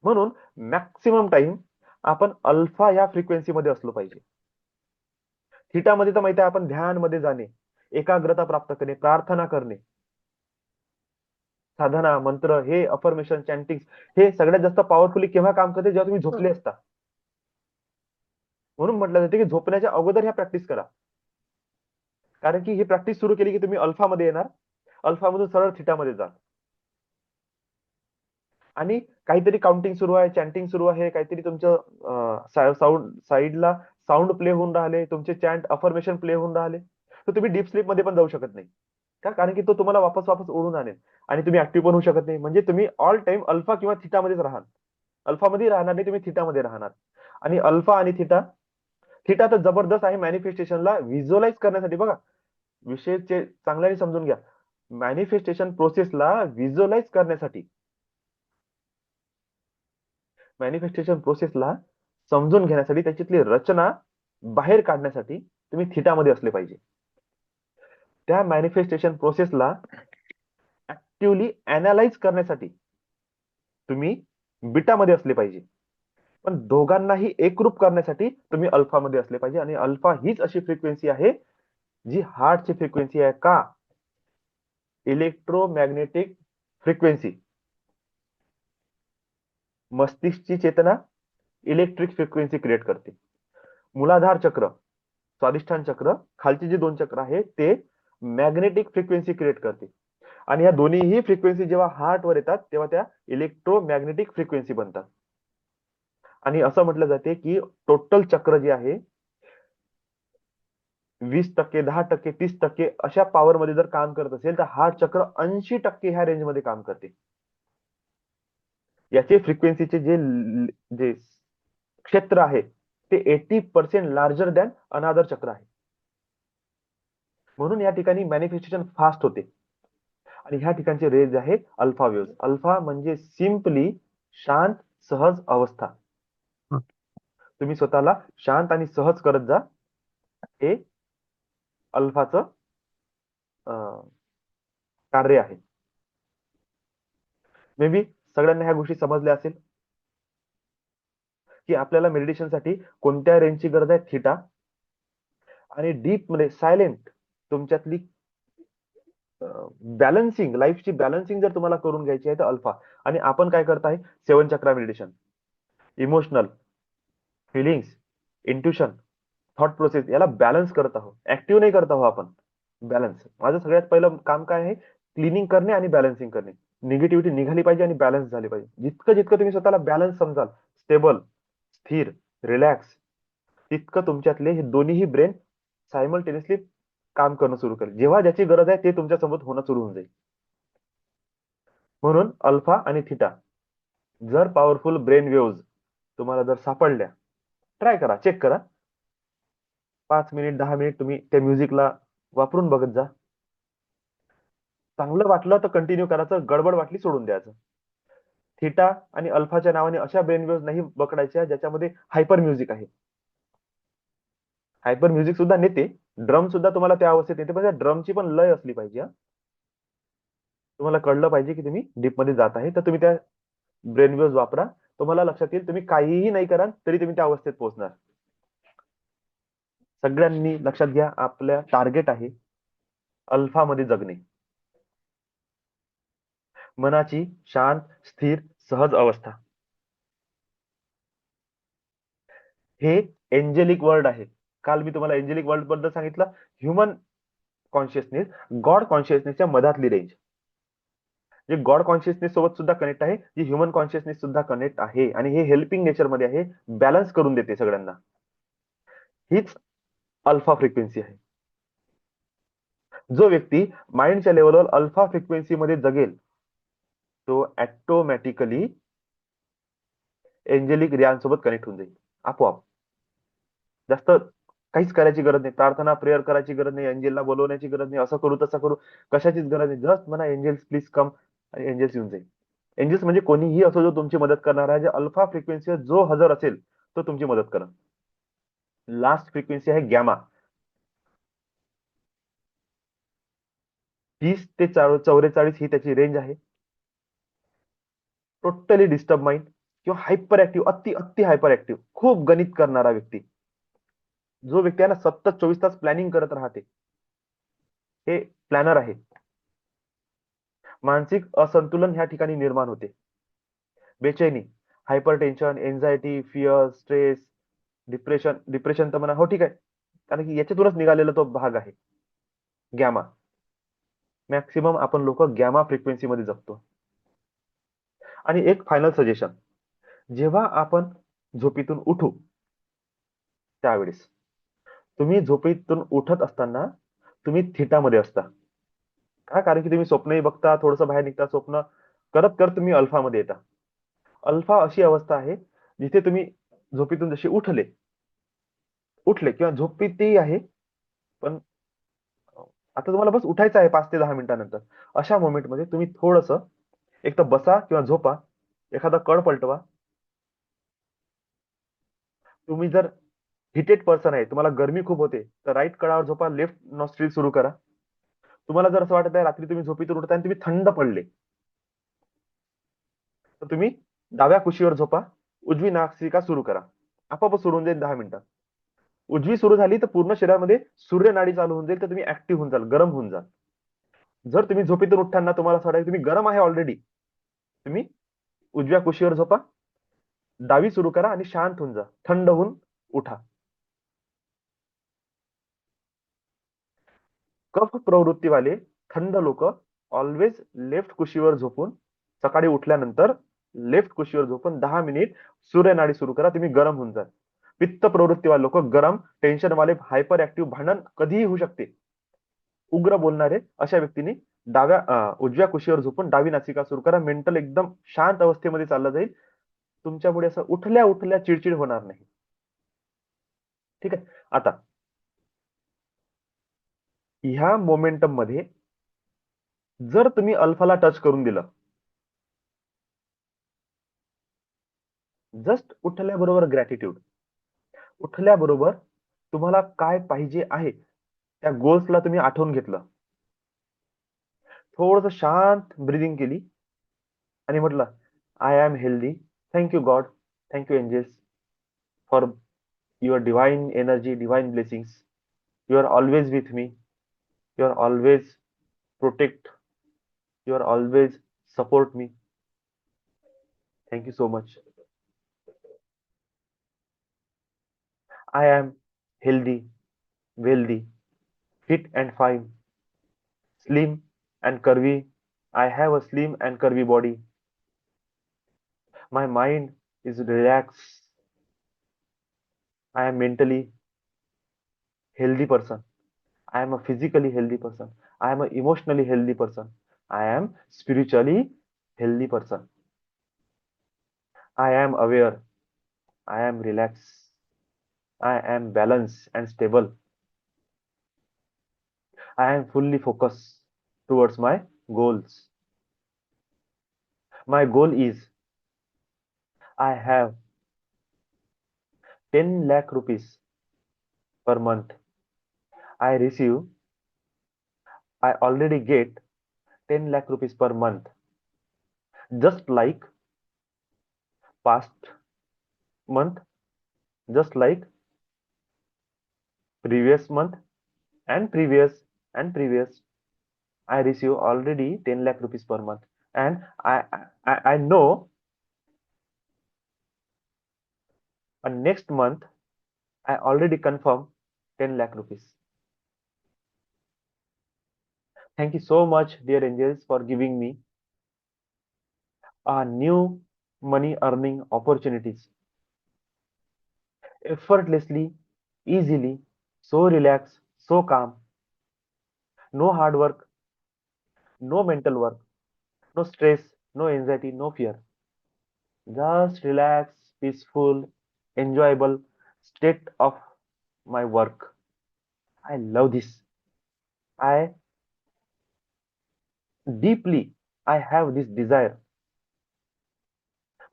म्हणून मॅक्सिमम टाइम आपण अल्फा या फ्रिक्वेन्सी मध्ये असलो पाहिजे. थिटामध्ये तर माहिती आहे आपण ध्यान मध्ये जाणे, एकाग्रता प्राप्त करणे, प्रार्थना करणे, साधना, मंत्र, हे अफर्मेशन, चॅन्टिंग हे सगळ्यात जास्त पॉवरफुली केव्हा काम करते? जेव्हा तुम्ही झोपले असता. म्हणून म्हटलं जाते की झोपण्याच्या अगोदर ह्या प्रॅक्टिस करा. कारण की ही प्रॅक्टिस सुरू केली की तुम्ही अल्फामध्ये येणार, अल्फामधून सरळ थिटामध्ये जा. आणि काहीतरी काउंटिंग सुरू आहे, चॅन्टिंग सुरू आहे, काहीतरी तुमचं साऊंड साईडला साऊंड प्ले होऊन राहिले, तुमचे चॅन्ट अफर्मेशन प्ले होऊन राहिले, तर तुम्ही डीप स्लीप मध्ये पण जाऊ शकत नाही. का? कारण की तो तुम्हाला वापस वापस ओढून आणेल आणि तुम्ही ऍक्टिव्ह पण होऊ शकत नाही. म्हणजे तुम्ही ऑल टाइम अल्फा किंवा थिटामध्येच राहाल. अल्फामध्ये राहणार नाही, तुम्ही थिटामध्ये राहणार. आणि अल्फा आणि थिटा, थिटा तर जबरदस्त आहे मॅनिफेस्टेशनला व्हिज्युअलाइज करण्यासाठी. बघा, विषयचे चांगल्याने समजून घ्या. मॅनिफेस्टेशन प्रोसेसला व्हिज्युअलाइज करण्यासाठी, मॅनिफेस्टेशन प्रोसेसला समजून घेण्यासाठी, त्याच्यातली रचना बाहेर काढण्यासाठी तुम्ही थिटामध्ये असले पाहिजे. त्या मॅनिफेस्टेशन प्रोसेसला ऍक्टिव्हली अनालाइज करण्यासाठी तुम्ही बीटामध्ये असले पाहिजे. पण दोघांनाही एकरूप करण्यासाठी तुम्ही अल्फामध्ये असले पाहिजे. आणि अल्फा हीच अशी फ्रिक्वेन्सी आहे जी हार्टची फ्रिक्वेन्सी आहे. का? इलेक्ट्रोमॅग्नेटिक फ्रिक्वेन्सी, मस्तिष्कची चेतना इलेक्ट्रिक फ्रिक्वेन्सी क्रिएट करते. मूलाधार चक्र, स्वादिष्ठान चक्र, खालचे जे 2 चक्र आहे ते मॅग्नेटिक फ्रिक्वेन्सी क्रिएट करते. आणि या दोन्हीही फ्रिक्वेन्सी जेव्हा हार्टवर येतात तेव्हा त्या इलेक्ट्रोमॅग्नेटिक फ्रिक्वेन्सी बनतात. आणि असं म्हटलं जाते की टोटल चक्र जे आहे 20%, 10%, 30% अशा पॉवर मध्ये जर काम करत असेल तर हा चक्र 80% ह्या रेंजमध्ये काम करते. याचे फ्रिक्वेन्सीचे जे क्षेत्र आहे ते 80% लार्जर दॅन अनादर चक्र आहे. म्हणून या ठिकाणी मॅनिफेस्टेशन फास्ट होते. आणि ह्या ठिकाणचे रेंज आहे अल्फा वेव्ह. अल्फा म्हणजे सिम्पली शांत सहज अवस्था. तुम्ही स्वतःला शांत आणि सहज करत जा, हे अल्फाचं कार्य आहे. मे बी सगळ्यांना ह्या गोष्टी समजल्या असेल की आपल्याला मेडिटेशनसाठी कोणत्या रेंजची गरज आहे. थिटा. आणि डीप मध्ये सायलेंट तुमच्यातली बॅलन्सिंग, लाईफची बॅलन्सिंग जर तुम्हाला करून घ्यायची आहे तर अल्फा. आणि आपण काय करत आहे, 7 chakra meditation, emotional, feelings, intuition, thought process याला बॅलन्स करत आहोत. ऍक्टिव्ह नाही करत आहोत आपण, बॅलन्स. माझं सगळ्यात पहिलं काम काय आहे, क्लिनिंग करणे आणि बॅलन्सिंग करणे. निगेटिव्हिटी निघाली पाहिजे आणि बॅलन्स झाली पाहिजे. जितकं जितकं तुम्ही स्वतःला बॅलन्स समजाल, स्टेबल, स्थिर, रिलॅक्स, तितकं तुमच्यातले हे दोन्हीही ब्रेन सायमल्टेनियसली काम करणं सुरू करेल. जेव्हा ज्याची गरज आहे ते तुमच्यासोबत होणं सुरू होऊन जाईल. म्हणून अल्फा आणि थिटा जर पॉवरफुल ब्रेन वेव्ज तुम्हाला जर सापडल्या, ट्राय करा, चेक करा. 5 मिनिट 10 मिनिट तुम्ही त्या म्युझिकला वापरून बघत जा. चांगलं वाटलं तर कंटिन्यू करायचं, गडबड वाटली सोडून द्यायचं. थिटा आणि अल्फाच्या नावाने अशा ब्रेन वेव्ज नाही पकडायच्या ज्याच्यामध्ये हायपर म्युझिक आहे. हायपर म्युझिक सुद्धा नेते, ड्रम सुद्धा तुम्हाला त्या अवस्थेत येते, पण त्या ड्रमची पण लय असली पाहिजे. तुम्हाला कळलं पाहिजे की तुम्ही डीप मध्ये जात आहे, तर तुम्ही त्या ब्रेन वेव्ज वापरा. तुम्हाला लक्षात येईल तुम्ही काहीही नाही कराल तरी तुम्ही त्या अवस्थेत पोहोचणार. सगळ्यांनी लक्षात घ्या, आपल्या टार्गेट आहे अल्फा मध्ये जगणे. मनाची शांत, स्थिर, सहज अवस्था. हे एंजेलिक वर्ल्ड आहे. काल मी तुम्हाला एंजेलिक वर्ल्ड बद्दल सांगितलं. ह्युमन कॉन्शियसनेस, गॉड कॉन्शियसनेसच्या मधातली रेंज, जे गॉड कॉन्शियसनेस सोबत सुद्धा कनेक्ट आहे, जी ह्युमन कॉन्शियसनेस सुद्धा कनेक्ट आहे. आणि हे हेल्पिंग नेचर मध्ये आहे, बॅलन्स करून देते सगळ्यांना. हीच अल्फा फ्रिक्वेन्सी आहे. जो व्यक्ती माइंडच्या लेवलवर अल्फा फ्रिक्वेन्सी मध्ये जगेल तो ऑटोमॅटिकली एंजेलिक रियांसोबत कनेक्ट होऊन जाईल आपोआप. जास्त काहीच करायची गरज नाही, प्रार्थना प्रेयर करायची गरज नाही, एंजेलला बोलवण्याची गरज नाही, असं करू तसं करू, कशाचीच गरज नाही. जस्ट म्हणा एंजेल्स प्लीज कम, आणि एंजेल्स येऊन जाईल. एंजेल्स म्हणजे कोणीही असो जो तुमची मदत करणार आहे. जे अल्फा फ्रिक्वेन्सीवर जो हजर असेल तो तुमची मदत करा. लास्ट फ्रिक्वेन्सी आहे गॅमा. 30 ते 44 ही त्याची रेंज आहे. टोटली डिस्टर्ब माइंड किंवा हायपर ऍक्टिव्ह, अति अति हायपर ऍक्टिव्ह, खूप गणित करणारा व्यक्ती, जो व्यक्ती आहे ना सतत 24 तास प्लॅनिंग करत राहते, हे प्लॅनर आहे. मानसिक असंतुलन ह्या ठिकाणी निर्माण होते. बेचैनी, hyper tension, anxiety, fear, stress, depression. Depression तर म्हणा, हो ठीक आहे, कारण की याच्यातूनच निघालेला तो भाग आहे गॅमा. मॅक्सिमम आपण लोक गॅमा फ्रिक्वेन्सी मध्ये जगतो. आणि एक फायनल सजेशन, जेव्हा आपण झोपेतून उठू त्यावेळेस, तुम्ही झोपेतून उठत असताना तुम्ही थिटा मध्ये असता का, कारण की तुम्ही स्वप्नही बघता, थोडस बाहेर निघता, स्वप्न करत करत तुम्ही अल्फा मध्ये येता. अल्फा अशी अवस्था आहे जिथे तुम्ही झोपेतून जसे उठले उठले किंवा झोपेतही आहे, पण आता तुम्हाला बस उठायचं आहे 5 ते 10 मिनिटानंतर. अशा मोमेंट मध्ये तुम्ही थोडस एक तर बसा किंवा झोपा, एखादा कड पलटवा. तुम्ही जर हिटेड पर्सन आहे, तुम्हाला गरमी खूप होते, तर राईट कडावर झोपा, लेफ्ट नॉस्ट्रिल सुरू करा. तुम्हाला जर असं वाटत आहे रात्री तुम्ही झोपेतून उठताय आणि तुम्ही थंड पडले, तर तुम्ही डाव्या कुशीवर झोपा, उजवी नासिका सुरू करा. आपोआप सोडून जाईल 10 मिनिटात. उजवी सुरू झाली तर पूर्ण शरीरामध्ये सूर्य नाडी चालू होऊन जाईल, तर तुम्ही ऍक्टिव्ह होऊन जाल, गरम होऊन जाल. जर तुम्ही झोपेतून उठताना तुम्हाला असं वाटेल तुम्ही गरम आहे ऑलरेडी, तुम्ही उजव्या कुशीवर झोपा, डावी सुरू करा आणि शांत होऊन जा, थंड होऊन उठा. कफ प्रवृत्तीवाले थंड लोक ऑलवेज लेफ्ट कुशीवर झोपून, सकाळी उठल्यानंतर लेफ्ट कुशीवर झोपून 10 मिनिट सूर्यनाडी सुरू करा, तुम्ही गरम होऊन जाल. पित्त प्रवृत्तीवाले लोक, गरम, टेन्शन वाले, हायपर ऍक्टिव्ह, भांडण कधीही होऊ शकते. उग्र बोलणारे अशा व्यक्तींनी उजव्या कुशीवर झोपून डावी नासिका सुरू करा. मेंटल एकदम शांत अवस्थेमध्ये चाललं जाईल. तुमच्यामुळे असं उठल्या उठल्या चिडचिड होणार नाही. ठीक आहे. आता ह्या मोमेंटम मध्ये जर तुम्ही अल्फाला टच करून दिलं, जस्ट उठल्याबरोबर ग्रॅटिट्यूड, उठल्याबरोबर तुम्हाला काय पाहिजे आहे त्या गोल्सला तुम्ही आठवून घेतलं, थोडस शांत ब्रिदिंग केली आणि म्हटलं, I am healthy, thank you God, thank you angels for your divine energy, divine blessings. You are always with me, you are always protect, you are always support me. Thank you so much. I am healthy, wealthy, fit and fine, slim and curvy. I have a slim and curvy body. My mind is relaxed. I am mentally healthy person. I am a physically healthy person. I am a emotionally healthy person. I am spiritually healthy person. I am aware. I am relaxed. I am balanced and stable. I am fully focused towards my goals. My goal is I have 10 lakh rupees per month. I receive, I already get 10 lakh rupees per month. Just like past month, just like previous month and previous. I receive already 10 lakh rupees per month. And I know next month I already confirm 10 lakh rupees. Thank you so much, dear angels, for giving me a new money earning opportunities effortlessly, easily, so relaxed, so calm. No hard work, no mental work, no stress, no anxiety, no fear. Just relaxed, peaceful, enjoyable state of my work. I love this. I deeply, I have this desire.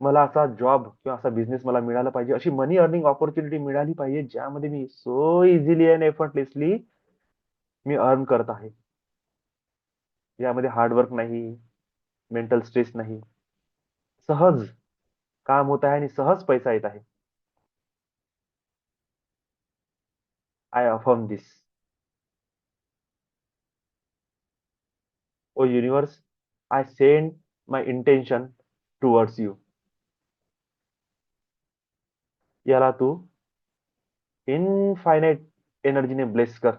मला असा job किंवा असा business मला मिळाला पाहिजे, अशी मनी earning opportunity मिळाली पाहिजे, ज्यामध्ये मी सो इझिली अँड एफर्टलेसली मी अर्न करत आहे. यामध्ये हार्डवर्क नाही, मेंटल स्ट्रेस नाही, सहज काम होत आहे आणि सहज पैसा येत आहे. I affirm this. O universe, I send my intention towards you. याला तू इनफायनाइट एनर्जीने ब्लेस कर.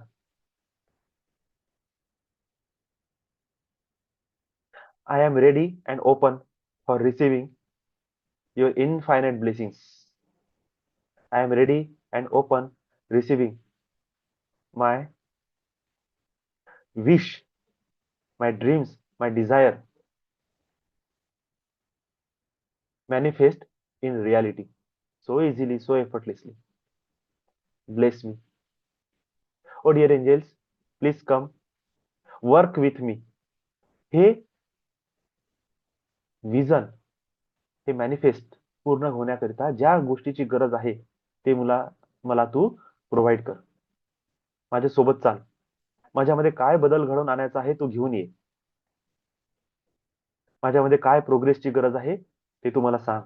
I am ready and open for receiving your infinite blessings. I am ready and open receiving my wish, my dreams, my desire manifest in reality so easily, so effortlessly. Bless me. Oh dear angels, please come work with me. हे vision, हे manifest पूर्ण होण्याकरिता ज्या गोष्टीची गरज आहे ते मला तू प्रोव्हाइड कर. माझ्यासोबत चाल. माझ्यामध्ये काय बदल घडवून आणायचा आहे तू घेऊन ये. माझ्यामध्ये काय प्रोग्रेसची गरज आहे ते तू मला सांग.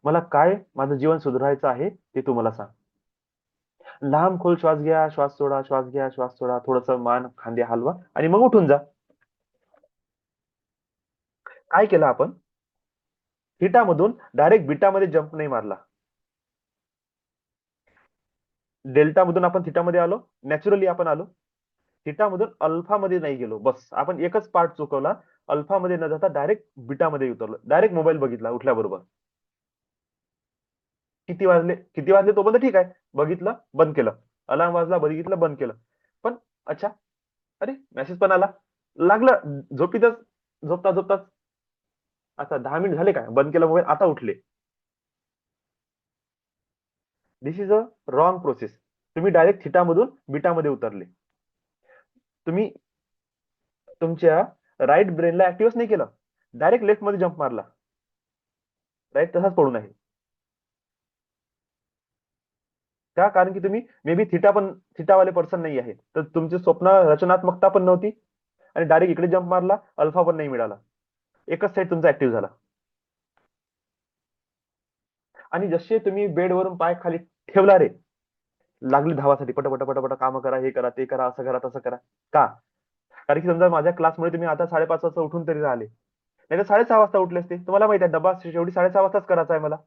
मला काय माझं जीवन सुधारायचं आहे ते तू मला सांग. लांब खोल श्वास घ्या, श्वास सोडा, श्वास घ्या, श्वास सोडा. थोडस मान खांदे हलवा आणि मग उठून जा. काय केलं आपण? थीटा मधून डायरेक्ट बीटा मध्ये जंप नाही मारला. डेल्टा मधून आपण थीटा मध्ये आलो, नॅचरली आपण आलो. थीटा मधून अल्फा मध्ये नाही गेलो. बस आपण एकच पार्ट चुकवला. अल्फा मध्ये न जाता डायरेक्ट बीटा मध्ये उतरलो. डायरेक्ट मोबाईल बघितला उठल्याबरोबर. किती वाजले तोपर्यंत ठीक आहे, बघितलं बंद केलं. अलार्म वाजला, बघितलं बंद केलं. पण अच्छा, अरे मेसेज पण आला, लागलं झोपता झोपताच. आता 10 मिनिट झाले काय, बंद केलं मोबाईल, आता उठले. दिस इज अ रॉंग प्रोसेस. तुम्ही डायरेक्ट थिटामधून बीटामध्ये उतरले. तुम्ही तुमच्या राईट ब्रेनला ऍक्टिव्हच नाही केलं, डायरेक्ट लेफ्ट मध्ये जंप मारला. राईट तसाच पडून आहे. का? कारण की तुम्ही मे बी थिटावाले पर्सन नाही आहे, तर तुमची स्वप्न रचनात्मकता पण नव्हती, आणि डायरेक्ट इकडे जंप मारला, अल्फा पण नाही मिळाला. एकच साईड तुमचा ऍक्टिव्ह झाला. आणि जसे तुम्ही बेडवरून पाय खाली ठेवला रे, लागली धावासाठी, पटपट पटपट काम करा, हे करा ते करा, असं करा तसं करा. का? कारण की समजा माझ्या क्लासमुळे तुम्ही आता 5:30 वाजता उठून तरी राहिले, नाही तर 6:30 वाजता उठले असते. तुम्हाला माहिती आहे डबा शेवटी 6:30 वाजताच करायचा आहे मला.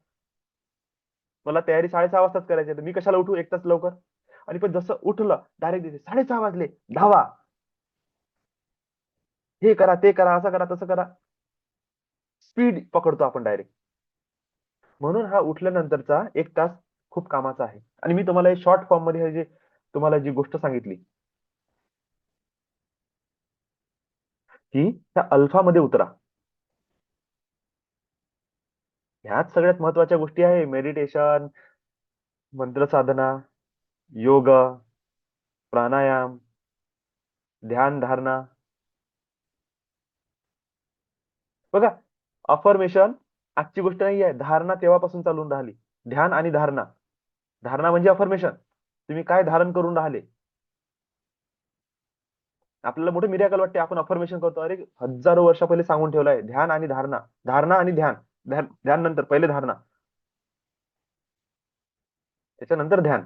मला तयारी 6:30 वाजताच करायची आहे, तर मी कशाला उठू एक तास लवकर? आणि पण जसं उठलं, डायरेक्ट दिसे 6:30 वाजले, धावा, हे करा ते करा, असं करा तसं करा. स्पीड पकडतो आपण डायरेक्ट. म्हणून हा उठल्यानंतरचा एक तास खूप कामाचा आहे. आणि मी तुम्हाला शॉर्ट फॉर्म मध्ये हे जे तुम्हाला जी गोष्ट सांगितली, की त्या अल्फा मध्ये उतरा. ह्याच सगळ्यात महत्वाच्या गोष्टी आहे: मेडिटेशन, मंत्र साधना, योग, प्राणायाम, ध्यान धारणा. बघा, अफर्मेशन आजची गोष्ट नाही आहे, धारणा तेव्हापासून चालून राहिली. ध्यान आणि धारणा. धारणा म्हणजे अफर्मेशन, तुम्ही काय धारण करून राहिले. आपल्याला मोठे मिराकल वाटते, आपण अफर्मेशन करतो, अरे हजारो वर्षा पहिले सांगून ठेवलं आहे, ध्यान आणि धारणा, धारणा आणि ध्यान. ध्यान नंतर, पहिले धारणा, त्याच्यानंतर ध्यान.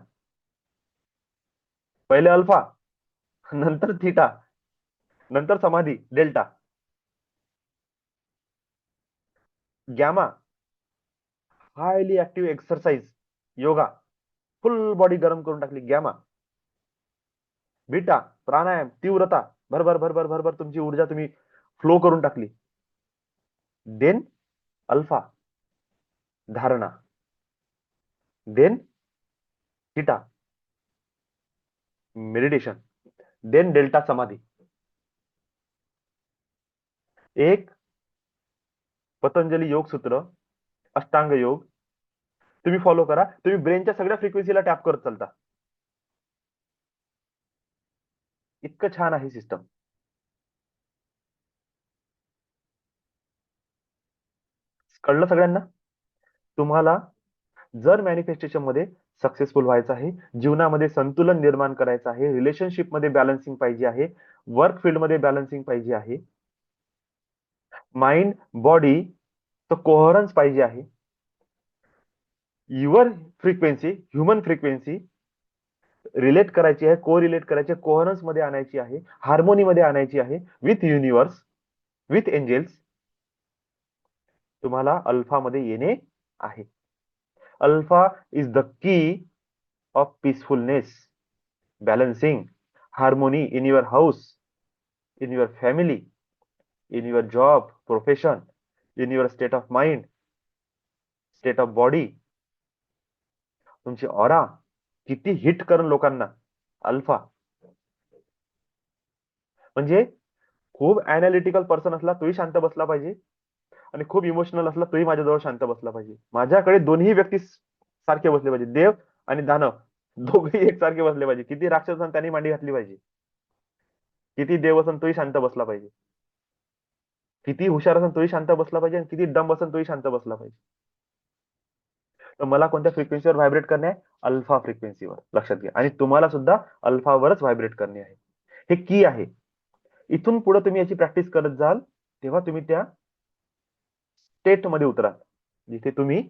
पहिले अल्फा, नंतर थीटा, नंतर समाधी delta. Gamma, highly active exercise, yoga, फुल बॉडी गरम करून टाकली, गॅमा. बीटा, प्राणायाम, तीव्रता, भरभर भरभर भरभर तुमची ऊर्जा तुम्ही फ्लो करून टाकली. देन अल्फा, धारणा. Then theta, meditation. Then delta, समाधी. एक पतंजली योग सूत्र, अष्टांग योग तुम्ही फॉलो करा, तुम्ही ब्रेनच्या सगळ्या फ्रिक्वेन्सीला टॅप करत चालता. इतकं छान आहे सिस्टम. कळलं सगळ्यांना? तुम्हाला जर मॅनिफेस्टेशन मध्ये सक्सेसफुल व्हायचं आहे, जीवनामध्ये संतुलन निर्माण करायचं आहे, रिलेशनशिप मध्ये बॅलन्सिंग पाहिजे आहे, वर्क फील्ड मध्ये बॅलन्सिंग पाहिजे आहे, माइंड बॉडी तो कोहरन्स पाहिजे आहे, your frequency, human frequency relate करायची आहे, को रिलेट करायची आहे, कोहरन्स मध्ये आणायची आहे, हार्मोनी मध्ये आणायची आहे, विथ युनिवर्स, विथ एंजेल्स. तुम्हाला अल्फा मध्ये येणे आहे. Alpha is the key of peacefulness, balancing, harmony in your house, in your family, in your job profession, in your state of mind, state of body. तुमची aura किती hit करून लोकांना. Alpha म्हणजे खूप अनालिटिकल पर्सन असला तोही शांत बसला पाहिजे, आणि खूप इमोशनल असला तोही माझ्याजवळ शांत बसला पाहिजे. माझ्याकडे दोन्ही व्यक्ती सारखे बसले पाहिजे, देव आणि दानव दोघेही एकसारखे बसले पाहिजे. किती राक्षस त्यांनी मांडी घातली पाहिजे, किती देव असन तोही शांत बसला पाहिजे, किती हुशार असन तोही शांत बसला पाहिजे, आणि किती डम असन तोही शांत बसला पाहिजे. तर मला कोणत्या फ्रिक्वेन्सीवर व्हायब्रेट करणे आहे? अल्फा फ्रिक्वेन्सीवर, लक्षात घ्या. आणि तुम्हाला सुद्धा अल्फावरच व्हायब्रेट करणे आहे. हे की आहे. इथून पुढे तुम्ही याची प्रॅक्टिस करत जाल, तेव्हा तुम्ही त्या स्टेट मध्ये उतराल, जिथे तुम्ही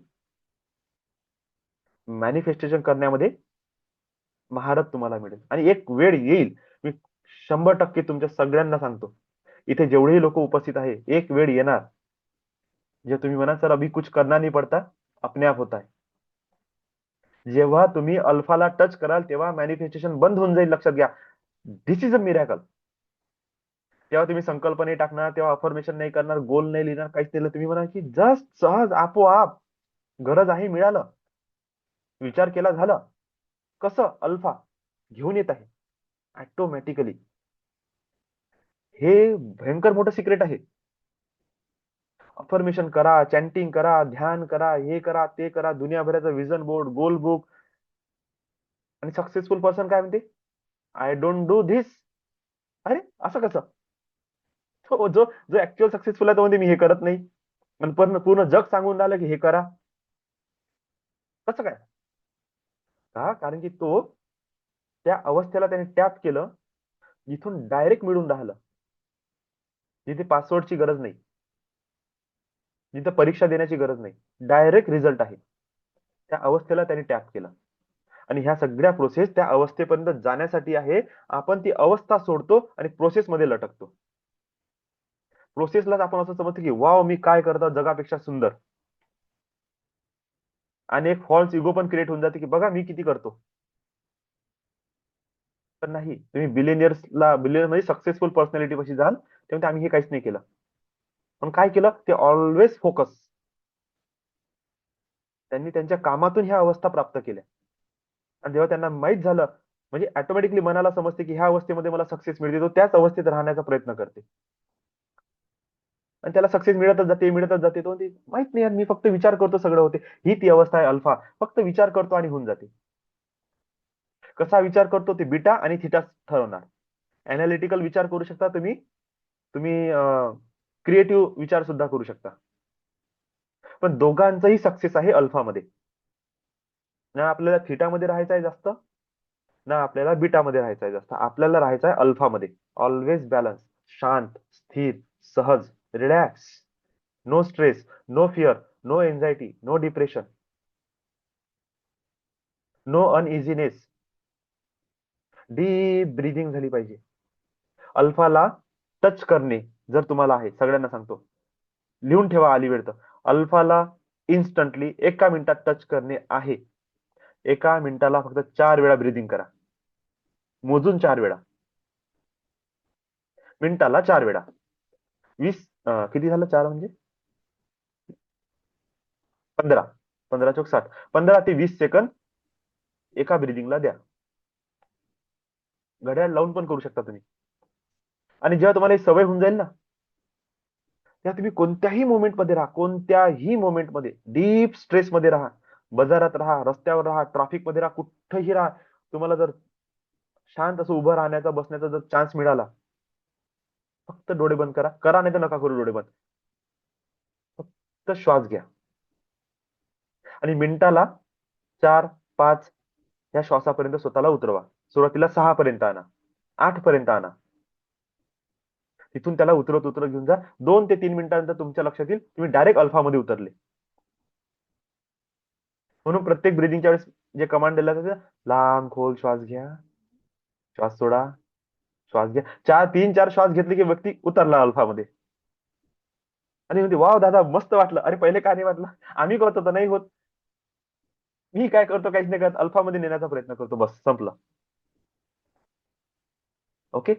मॅनिफेस्टेशन करण्यामध्ये महारत तुम्हाला मिळेल. आणि एक वेळ येईल, मी 100% तुमच्या सगळ्यांना सांगतो, इथे जेवढेही लोक उपस्थित आहे, एक वेळ येणार जे तुम्ही म्हणा सर अभी कुछ करना नहीं पड़ता, अपने आप होता है. जेव्हा तुम्ही अल्फाला टच कराल तेव्हा मॅनिफेस्टेशन बंद होऊन जाईल, लक्षात घ्या. दिस इज अ मिरॅकल. तेव्हा तुम्ही संकल्प नाही टाकणार, तेव्हा अफर्मेशन नाही करणार, गोल नाही लिहिणार, काहीच नाही. तुम्ही म्हणा की जस्ट सहज आपोआप गरज आहे मिळालं. विचार केला झालं. कसं अल्फा घेऊन येत आहे ऑटोमॅटिकली. हे भयंकर मोठं सिक्रेट आहे. अफर्मेशन करा, चॅन्टिंग करा, ध्यान करा, हे करा, ते करा, दुनियाभराचं विजन बोर्ड, गोल बुक. आणि सक्सेसफुल पर्सन काय म्हणते? I don't do this. अरे असं कसं? जो जो ऍक्च्युअल सक्सेसफुल आहे तो म्हणते मी हे करत नाही. आणि पूर्ण जग सांगून राहिलं की हे करा. कसं काय? का? कारण की तो त्या अवस्थेला त्याने टॅप केलं, जिथून डायरेक्ट मिळून राहिलं, जिथे पासवर्डची गरज नाही, जिथे परीक्षा देण्याची गरज नाही, डायरेक्ट रिझल्ट आहे. त्या अवस्थेला त्याने टॅप केलं. आणि ह्या सगळ्या प्रोसेस त्या अवस्थेपर्यंत जाण्यासाठी आहे. आपण ती अवस्था सोडतो आणि प्रोसेस मध्ये लटकतो. प्रोसेसलाच आपण असं समजतो की वाव मी काय करतो जगापेक्षा सुंदर. आणि एक फॉल्स इगो पण क्रिएट होऊन जाते की बघा मी किती करतो. पण नाही, तुम्ही बिलियनियर म्हणजे सक्सेसफुल पर्सनॅलिटी पाशी जाल तेव्हा आम्ही हे काहीच नाही केलं. पण काय केलं? ते ऑलवेज फोकस. त्यांनी त्यांच्या कामातून ह्या अवस्था प्राप्त केल्या. आणि जेव्हा त्यांना माहित झालं, म्हणजे ऑटोमॅटिकली मनाला समजते की ह्या अवस्थेमध्ये मला सक्सेस मिळते, तो त्याच अवस्थेत राहण्याचा प्रयत्न करते. आणि त्याला सक्सेस मिळतच जाते. तो ते माहित नाही यार, मी फक्त विचार करतो सगळं होते. ही ती अवस्था आहे अल्फा. फक्त विचार करतो आणि होऊन जाते. कसा विचार करतो ते बीटा आणि थिटा ठरवणार. अनालिटिकल विचार करू शकता तुम्ही. तुम्ही क्रिएटिव्ह विचार सुद्धा करू शकता. पण दोघांचाही सक्सेस आहे अल्फामध्ये. ना आपल्याला थिटामध्ये राहायचं आहे जास्त, ना आपल्याला बीटामध्ये राहायचं आहे जास्त. आपल्याला राहायचं आहे अल्फामध्ये. ऑलवेज बॅलन्स, शांत, स्थिर, सहज, relax, no stress, no fear, no anxiety, no depression, no uneasiness. Deep breathing झाली पाहिजे. अल्फाला टच करणे जर तुम्हाला आहे, सगळ्यांना सांगतो, लिहून ठेवा अलिवेळ तर. अल्फाला इन्स्टंटली 1 मिनिटात टच करणे आहे. 1 मिनिटाला फक्त 4 वेळा ब्रिदिंग करा. मोजून 4 वेळा. मिनिटाला 4 वेळा. 20 किती झालं 4 म्हणजे 15. 15 × 60. 15 ते 20 सेकंद एका ब्रिदिंगला द्या. घड्याळ लावून पण करू शकता तुम्ही. आणि जेव्हा तुम्हाला ही सवय होऊन जाईल ना, तेव्हा तुम्ही कोणत्याही मोमेंटमध्ये राहा, कोणत्याही मोमेंटमध्ये डीप स्ट्रेसमध्ये राहा, बाजारात राहा, रस्त्यावर राहा, ट्रॅफिक मध्ये राहा, कुठेही राहा. तुम्हाला जर शांत असं उभं राहण्याचा, बसण्याचा जर चान्स मिळाला, फक्त डोळे बंद करा. करा नाही तर नका करू डोळे बंद. फक्त श्वास घ्या. आणि मिनिटाला 4, 5 या श्वासापर्यंत स्वतःला उतरवा. सुरुवातीला 6 पर्यंत आणा, 8 पर्यंत आणा. तिथून त्याला उतरत उतरत घेऊन जा. 2 ते 3 मिनिटानंतर तुमच्या लक्षात येईल तुम्ही डायरेक्ट अल्फामध्ये उतरले. म्हणून प्रत्येक ब्रिदिंगच्या वेळेस जे कमांड दिला जाते, लांब खोल श्वास घ्या, श्वास सोडा, श्वास घ्या. 3-4 श्वास घेतले की व्यक्ती उतरला अल्फामध्ये. आणि म्हणते वाव दादा मस्त वाटलं. अरे पहिले काय नाही वाटलं? आम्ही करतो तर नाही होत. मी काय करतो? काहीच नाही करत. अल्फामध्ये नेण्याचा प्रयत्न करतो. बस संपलं. ओके.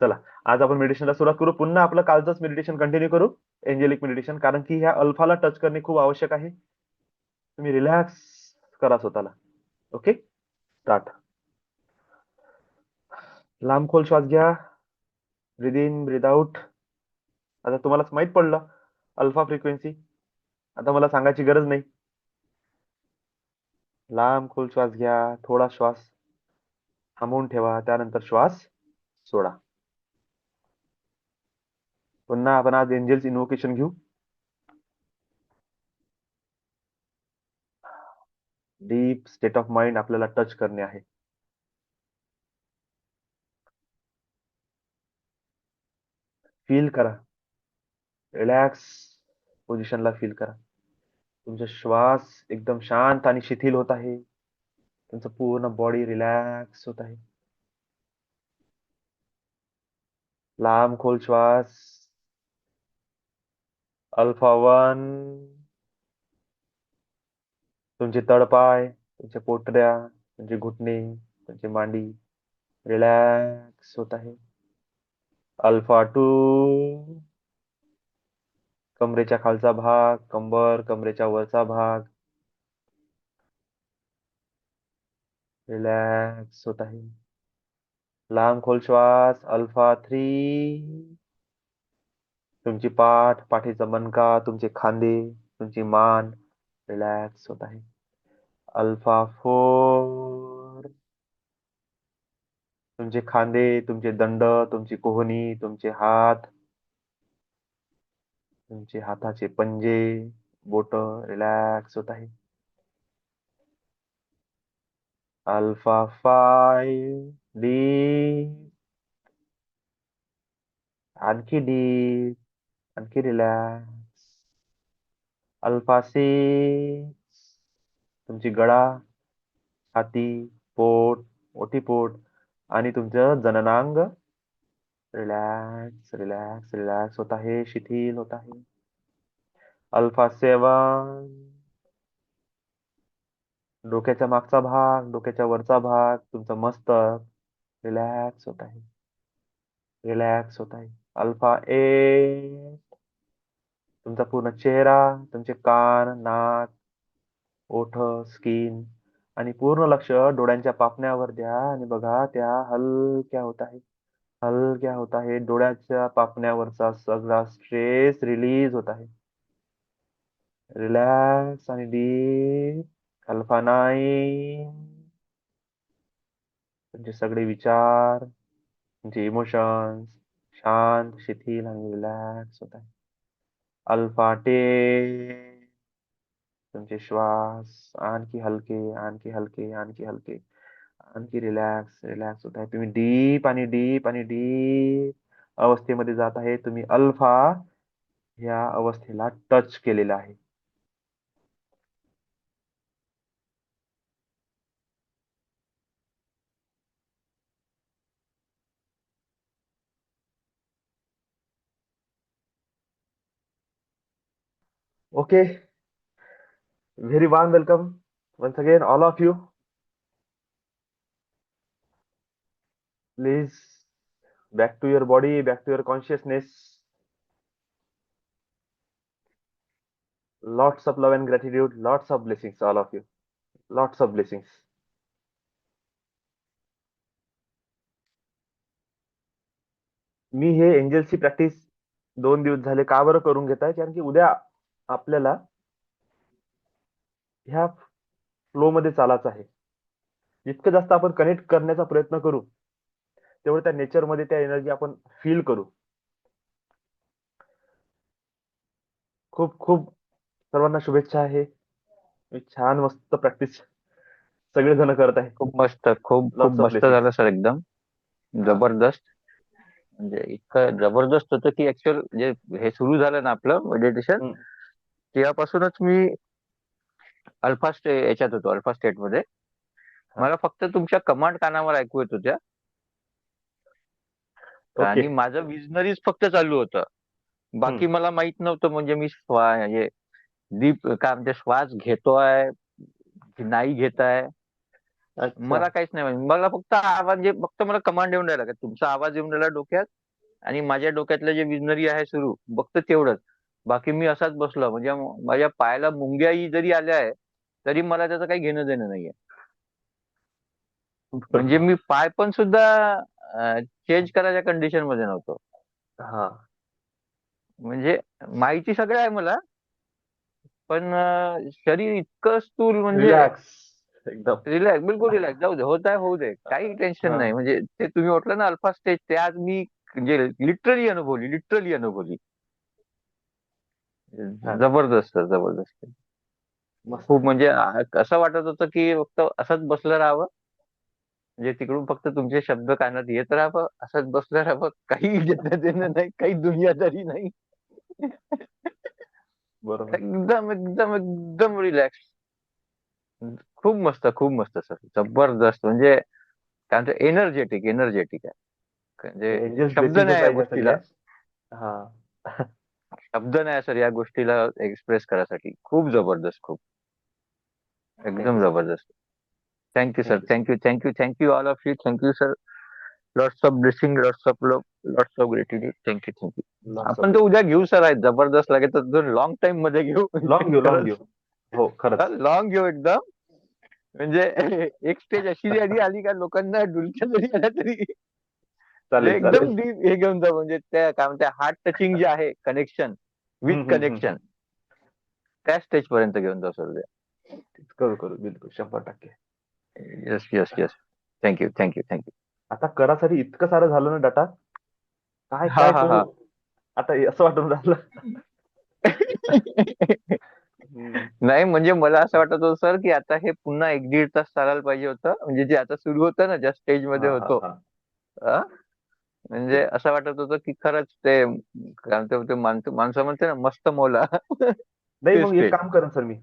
चला, आज आपण मेडिटेशनला सुरुवात करू. पुन्हा आपलं कालचंच मेडिटेशन कंटिन्यू करू, एंजेलिक मेडिटेशन. कारण की ह्या अल्फाला टच करणे खूप आवश्यक आहे. तुम्ही रिलॅक्स करा स्वतःला. Okay, start. लांब खोल श्वास घ्या. Breathe in, breathe out. आता तुम्हालाच माहित पडलं अल्फा फ्रिक्वेन्सी. आता मला सांगायची गरज नाही. लांब खोल श्वास घ्या. थोडा श्वास थांबवून ठेवा, त्यानंतर श्वास सोडा. पुन्हा आपण आज एंजल्स इन्व्होकेशन घेऊ. डीप स्टेट ऑफ माइंड आपल्याला टच करणे आहे. फील करा. रिलॅक्स पोझिशनला फील करा. तुमचा श्वास एकदम शांत आणि शिथिल होत आहे. तुमचं पूर्ण बॉडी रिलॅक्स होत आहे. लांब खोल श्वास. अल्फा 1. तुमचे तळपाय, तुमच्या पोटऱ्या, तुमचे घुटणे, तुमची मांडी रिलॅक्स होत आहे. अल्फा 2. कमरेच्या खालचा भाग, कंबर, कमरेच्या वरचा भाग रिलॅक्स होत आहे. लांब खोल श्वास. अल्फा 3. तुमची पाठीचा मणका, तुमचे खांदे, तुमची मान रिलॅक्स होत आहे. अल्फा 4. तुमचे खांदे, तुमचे दंड, तुमची कोहनी, तुमचे हात, तुमचे हाताचे पंजे, बोट रिलॅक्स होत आहे. अल्फा 5. डीप. आणखी डीप. आणखी रिलॅक्स. अल्फा 6. तुमची गळा, छाती, पोट, ओटीपोट आणि तुमचं जननांग रिलॅक्स रिलॅक्स रिलॅक्स होत आहे, शिथिल होत आहे. अल्फा 7. डोक्याच्या मागचा भाग, डोक्याच्या वरचा भाग, तुमचं मस्तक रिलॅक्स होत आहे. रिलॅक्स होत आहे. अल्फा 8. तुमचा पूर्ण चेहरा, तुमचे कान, नाक, ओठ, स्किन आणि पूर्ण लक्ष डोळ्यांच्या पापण्यावर द्या आणि बघा त्या हलक्या होत आहे. हलक्या होत आहे. डोळ्याच्या पापण्यावरचा सगळा स्ट्रेस रिलीज होत आहे. रिलॅक्स आणि डीप. अल्फा 9. तुमचे सगळे विचार, तुमचे इमोशन्स शांत, शिथिल आणि रिलॅक्स होत आहे. अल्फा 10. तुमचे श्वास आणखी हलके, आणखी हलके, आणखी हलके, आणखी रिलॅक्स रिलॅक्स होत आहे. तुम्ही डीप आणि डीप आणि डीप अवस्थेमध्ये जात आहे. तुम्ही अल्फा या अवस्थेला टच केलेलं आहे. Okay. Very warm welcome once again, all of you. Please, back to your body, back to your consciousness. Lots of love and gratitude, lots of blessings, all of you. Lots of blessings. मी हे एंजलची practice 2 दिवस झाले का बरं करून घेत आहे, कारण की उद्या आपल्याला ह्या फ्लो मध्ये चालायचं आहे. जितकं जास्त आपण कनेक्ट करण्याचा प्रयत्न करू, तेवढं त्या नेचर मध्ये त्या एनर्जी आपण फील करू. खूप खूप सर्वांना शुभेच्छा आहे. छान मस्त प्रॅक्टिस सगळेजण करत आहे. खूप मस्त, खूप खूप लॉट्स ऑफ मस्त ब्लेसिंग्स. झालं सर, एकदम जबरदस्त. म्हणजे इतकं जबरदस्त होतं की ऍक्च्युअल जे हे सुरू झालं ना आपलं मेडिटेशन, तेव्हापासूनच मी याच्यात होतो, अल्फा स्टेट मध्ये. हा. मला फक्त तुमच्या कमांड कानावर ऐकू येत होत्या ओके. आणि माझं विजनरीज फक्त चालू होतं. बाकी मला माहित नव्हतं, म्हणजे मी म्हणजे डीप काय म्हणते, श्वास घेतोय की नाही घेताय, अच्छा. मला काहीच नाही माहिती. मला फक्त आवाज, म्हणजे फक्त मला कमांड येऊन राहिला, का तुमचा आवाज येऊन राहिला डोक्यात आणि माझ्या डोक्यातलं जे विजनरी आहे सुरू, फक्त तेवढंच. बाकी मी असाच बसलो, म्हणजे माझ्या पायाला मुंग्याही जरी आल्या आहे तरी मला त्याचं काही घेणं देणं नाहीये. म्हणजे बरोबर. मी पाय पण सुद्धा चेंज करायच्या कंडिशन मध्ये नव्हतो. हा. म्हणजे माहिती सगळं आहे मला, पण शरीर इतकं स्थूल, म्हणजे रिलॅक्स एकदम. रिलॅक्स, बिलकुल रिलॅक्स. जाऊ दे, होत आहे होऊ दे, काही टेन्शन हा. नाही. म्हणजे ते तुम्ही म्हटलं ना अल्फा स्टेज, ते आज मी म्हणजे लिटरली अनुभवली, लिटरली अनुभवली. छान. जबरदस्त जबरदस्त. मस्त. खूप म्हणजे असं वाटत होतं की फक्त असंच बसलं राहावं, म्हणजे तिकडून फक्त तुमचे शब्द कानात येत राहावं, असंच बसलं राहावं, काही घेणं देणं नाही, काही दुनियादारी नाही. बरोबर. एकदम एकदम एकदम रिलॅक्स. खूप मस्त, खूप मस्त सर, जबरदस्त. म्हणजे काय म्हणतो, एनर्जेटिक एनर्जेटिक आहे. म्हणजे एंजल्स शब्द ब्लेसिंग्स नाही या आहे या गोष्टीला, सगळ्या. हा. शब्द नाही सर या गोष्टीला एक्सप्रेस करायसाठी. खूप जबरदस्त, खूप थँक्यू एकदम सर. जबरदस्त. Thank you sir, thank you sir. Thank you thank you thank you all of you. Thank you sir. Lots of blessing, lots of love, lots of gratitude. Thank you thank you. Lots of आपण तो उद्या ब्लेसिंग्स. घेऊ सर, आहेत जबरदस्त, लागेल तर लॉंग टाइम मध्ये घेऊ. लॉंग घेऊ, लॉंग खरंच घेऊ. हो खरंच. लॉंग घेऊ एकदम. म्हणजे एक स्टेज अशी जरी आली का लोकांना डुलक्या जरी आल्या तरी म्हणजे चालेल चालेल. एकदम डीप हे घेऊन जा, म्हणजे त्या काय म्हणते हार्ट टचिंग जे आहे कनेक्शन विथ हम्म. कनेक्शन, त्या स्टेज पर्यंत घेऊन जा सर. करू करू बिलकुल 100%. Yes yes yes. Thank you thank you thank you. आता करासाठी इतकं सारं झालं ना डाटा, काय हा काय हा करू हा. आता हे असं वाटून राहिलं. हम्म. नाही म्हणजे मला असं वाटत होतं सर की आता हे पुन्हा 1-1.5 तास चालायला पाहिजे होतं, म्हणजे जे आता सुरू होतं ना, ज्या स्टेज मध्ये हा हा होतो. हा. अ? म्हणजे असं वाटत होतं की खरंच ते काय म्हणते ते माणसं म्हणते ना मस्त मौला. नाही ते मग एक स्टेज. काम करा सर मी,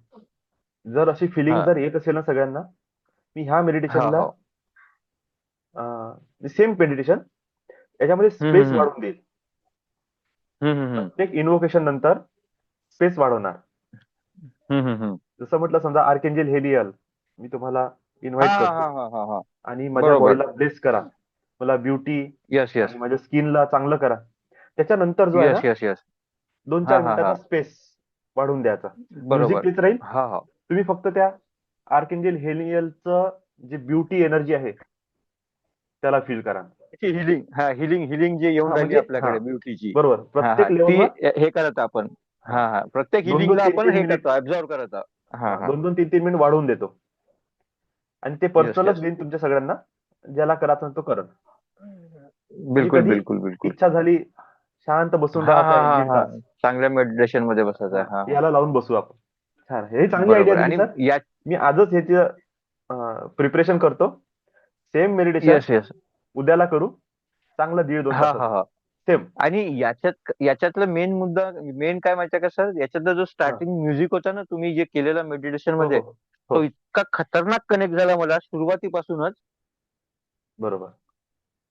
जर अशी फिलिंग हा जर येत असेल ना सगळ्यांना, मी ह्या हा मेडिटेशनला हो. सेम मेडिटेशन याच्यामध्ये हम्म स्पेस हम्म वाढवून देईल. हम्म प्रत्येक इन्व्होकेशन नंतर स्पेस वाढवणार. हम्म. जसं म्हटलं समजा आर्केंजल हेलियल, मी तुम्हाला हा इन्व्हाइट हा करतो हा हा हा हा. आणि माझ्या बरोबर. बॉडीला ब्लेस करा, मला ब्युटी येस येस. आणि माझ्या स्किनला चांगलं करा. त्याच्यानंतर जो आहे ना येस येस येस. 2-4 हा हा मिनिटाचा हा. स्पेस वाढवून द्यायचा. म्युझिक बरोबर. तेच राहील, हा हा. तुम्ही फक्त त्या आर्केंजल हेलियलचं जे ब्युटी एनर्जी आहे त्याला फील करा. हिलिंग, हा हिलिंग हिलिंग जे येऊन हा राहिली म्हणजे हा आपल्याकडे ब्युटीची. बरोबर हा हा प्रत्येक ती लेवलवर. हे करत आपण. हा हा हा प्रत्येक दोन दोन हिलिंगला तीन आपण तीन हे मिनिट करतो, ऑब्झर्व करत आहोत. हा हा हा. 2-2 3-3 मिनिट वाढवून देतो. आणि ते येस पर्सनलच येस. देईन तुमच्या सगळ्यांना, ज्याला करायचं तो करण. कधी बिलकुल कधी बिलकुल बिलकुल. इच्छा झाली शांत बसून हा राहायचा हा एक हा दीड हा. तास चांगल्या मेडिटेशन मध्ये बसायचं हा आहे. हा हा. याला लावून बसू आपण. छान, हे चांगली आयडिया बरोबर दिली आणि सर. या. मी आजच ह्याची प्रिपरेशन करतो. Same meditation yes yes. उद्याला करू, चांगलं 1.5-2 हा हा तासाचं हा. सेम. आणि याच्यातलं मेन मुद्दा, मेन काय माहितीये का सर, याच्यातला जो हा स्टार्टिंग म्युझिक होता ना तुम्ही जे केलेला मेडिटेशन हो मध्ये, हो हो तो इतका खतरनाक कनेक्ट झाला मला सुरुवातीपासूनच. बरोबर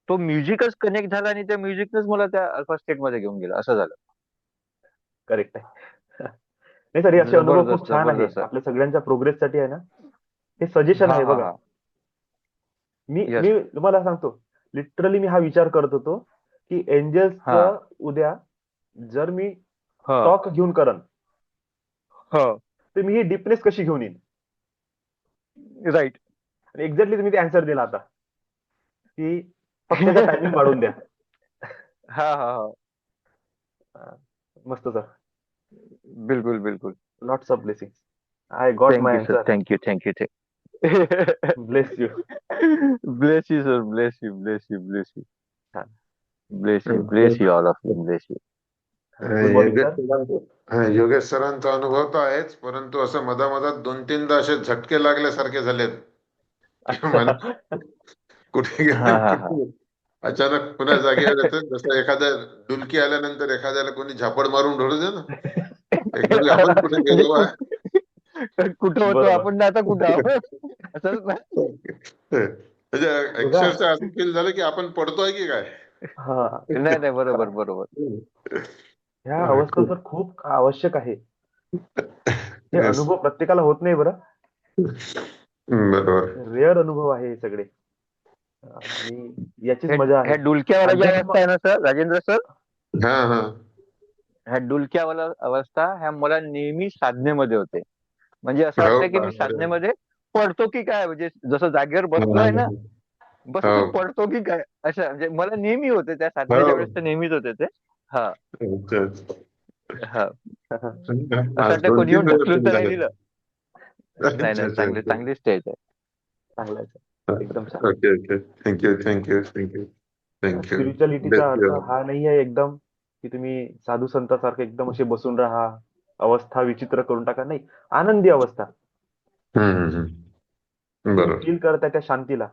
तो म्युझिकच कनेक्ट झाला आणि त्या म्युझिकनेच मला त्या अल्फा स्टेट मध्ये घेऊन गेला, असं झालं. करेक्ट आहे. नाही सर, हे असे अनुभव खूप जबरदस्त छान आहे जबरदस्त. आपल्या सगळ्यांच्या प्रोग्रेससाठी आहे ना. हे सजेशन हा आहे हा बघा. हा. मी येस. मी तुम्हाला सांगतो, लिटरली मी हा विचार करत होतो की हा एंजल्सचं उद्या जर मी हा टॉक घेऊन करन, हा. तर मी ही डिपनेस कशी घेऊन येईन. राईट. एक्झॅक्टली तुम्ही ते आन्सर दिला आता, की फक्त त्याचा टायमिंग वाढवून द्या. हा हा हा. अं, मस्त सर. बिलकुल बिलकुल. Lots of blessing. I got my thank you sir, answer. Thank you thank you bless you. Bless you sir, bless you bless you bless you bless Yogesh you all of you, bless you. Good morning sir. Yogesh सरांचा अनुभव तर आहेच, परंतु असं मधामधात 2-3दा असे झटके लागल्यासारखे झालेत की अच्छा. मला कुठे हा गेलं हा हा. कुठे अचानक पुन्हा जागेवर येतं. जसं एखाद्या डुलकी आल्यानंतर एखाद्याला कोणी झापड मारून ढोळू दे ना, एकदम आपण कुठे म्हणजे गेलो आहे. कुठं होतो बरोबर. आपण ना, आता कुठं आहोत असंच ना. म्हणजे बघा अक्षरशः असं फील झालं की आपण पडतोय की काय. हा नाही नाही, बरोबर बरोबर. ह्या अवस्था तर खूप आवश्यक आहे. हे येस, अनुभव प्रत्येकाला होत नाही बरं. बरोबर. रेअर अनुभव आहे हे सगळे. आणि याचीच मजा ह्या आहे. डुलक्यावाला ज्या अध्यात्म. अवस्था आहे ना सर, राजेंद्र सर, हा हा ह्या डुलक्यावाला अवस्था ह्या मला नेहमी साधनेमध्ये होते. म्हणजे असं हो वाटतं की का, मी अरे साधनेमध्ये पडतो की काय, म्हणजे जसं जागेवर बसलोय ना, वा. बसतो हो पडतो की काय, असं म्हणजे मला नेहमी होते त्या साधनेच्या हो वेळेस, तर नेहमीच होते ते. हा अच्छा, अच्छा. हा. असं आज वाटतं कोणी येऊन 2-3 वेळा ढकलून फील तर नाही झाले. दिलं. नाही अच्छा नाही, अच्छा चांगली अच्छा. चांगली स्टेज आहे. चांगला आहे. एकदम छान. Okay okay, thank you thank you thank you thank you. स्पिरिच्युअलिटीचा अर्थ हा नाही आहे एकदम की तुम्ही साधू संतांसारखे एकदम असे बसून राहा, अवस्था विचित्र करून टाका. नाही, आनंदी अवस्था. तुम्ही बरोबर. फील करताय त्या शांतीला,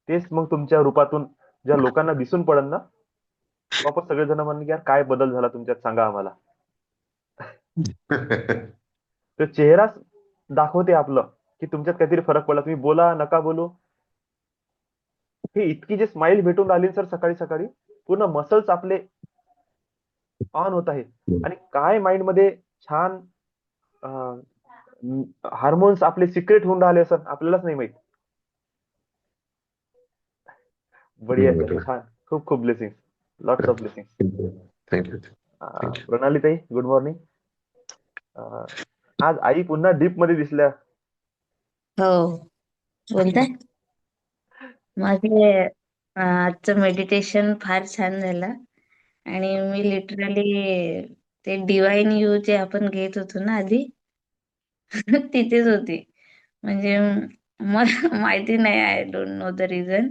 तेच मग तुमच्या रूपातून ज्या लोकांना दिसून पडन ना, वापस सगळेजण म्हणले की यार काय बदल झाला तुमच्यात, सांगा आम्हाला. तो चेहरा दाखवते आपलं की तुमच्यात काहीतरी फरक पडला. तुम्ही बोला नका बोलू, हे इतकी जे स्माइल भेटून राहिली सर सकाळी सकाळी, पूर्ण मसल्स आपले ऑन होत आहे. आणि काय माइंड मध्ये छान हार्मोन्स आपले सिक्रेट होऊन राहिले सर, आपल्यालाच नाही माहित. बढिया सर, बरोबर. छान. खूप खूप blessing, lots of blessing. Thank you thank you. प्रणाली ताई, गुड मॉर्निंग. आज आई पुन्हा डीप मध्ये दिसल्या. हो बोलताय माझे आजचं मेडिटेशन फार छान झालं आणि मी लिटरली ते डिवाइन यू जे आपण घेत होतो ना आधी तिथेच होती. म्हणजे मला माहिती नाही, I don't know the reason,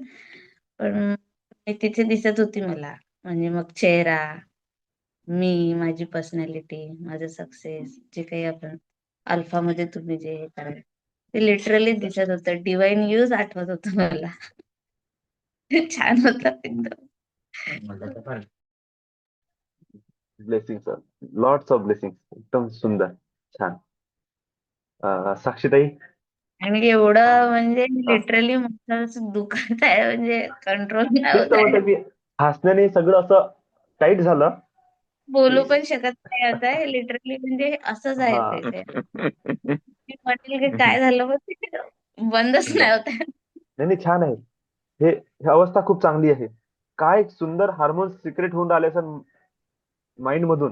पण मी तिथे दिसत होती मला. म्हणजे मग चेहरा, मी, माझी पर्सनॅलिटी, माझं सक्सेस, जे काही आपण अल्फा मध्ये तुम्ही जे हे कराल ते लिटरली दिसत होतं. डिवाइन यूज आठवत होतं मला. छान होतं एकदम. Blessing sir, lots of blessing. एकदम सुंदर, छान. साक्षीताई. आणि एवढं म्हणजे हा. लिटरली माझं असं दुखत आहे, म्हणजे कंट्रोल नाही तेच होत तर आहे. म्हणतो मी, हसण्याने सगळं असं टाईट झालं. बोलू पण शकत नाही आता, लिटरली म्हणजे असंच आहे हा. ते. मी म्हणेल की काय झालं, पण ते बंदच सुंदर. नाही होत आहे. नाही नाही, छान आहे. ही अवस्था खूप चांगली आहे. काय सुंदर हार्मोन्स सिक्रेट होऊन राहिले असं माइंड मधून,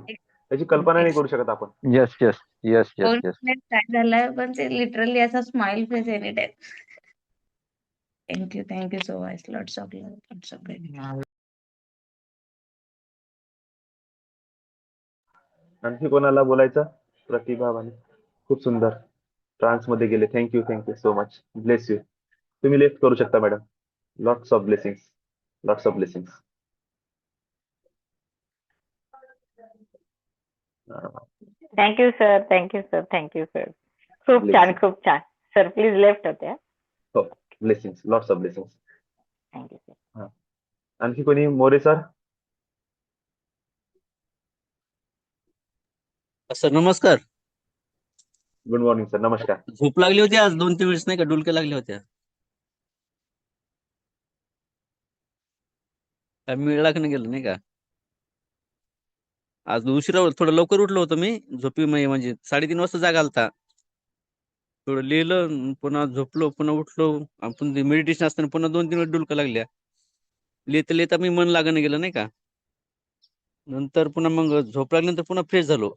त्याची कल्पना नाही करू शकत आपण. येस येस येस येस कोण येस. नाही काय झालंय, पण ते लिटरली असा smile face any time. Thank you so much. Lots of love, lots of आणखी कोणाला बोलायचं? प्रतिभा वाणी, खूप सुंदर. ट्रान्स मध्ये गेले. Thank you so much. Bless you. तुम्ही लेफ्ट करू शकता madam. Lots of blessings, lots of blessings. Thank you sir, thank you sir, thank you sir. खूप छान, खूप छान. सर प्लीज लेफ्ट होते. हो, blessings, lots of blessings. Thank you sir. आणखी कोणी? मोरे सर. सर नमस्कार. Good morning sir. नमस्कार. झोप लागली होती आज 2-3 वेळेस, नाही का, डुलक्या लागल्या होत्या. काय मिळला की नाही गेलं, नाही का. आज उशिरा थोडं लवकर उठलो होतो मी. झोपी म्हणजे 3:30 वाजता जागा आलता. थोडं लिहिलं, पुन्हा झोपलो, पुन्हा उठलो. आपण मेडिटेशन असताना पुन्हा 2-3 वेळेस डुलक्या लागल्या. लिहिता लिहिता मी मन लागणं गेलं, नाही का. नंतर पुन्हा मग झोप लागल्यानंतर पुन्हा फ्रेश झालो.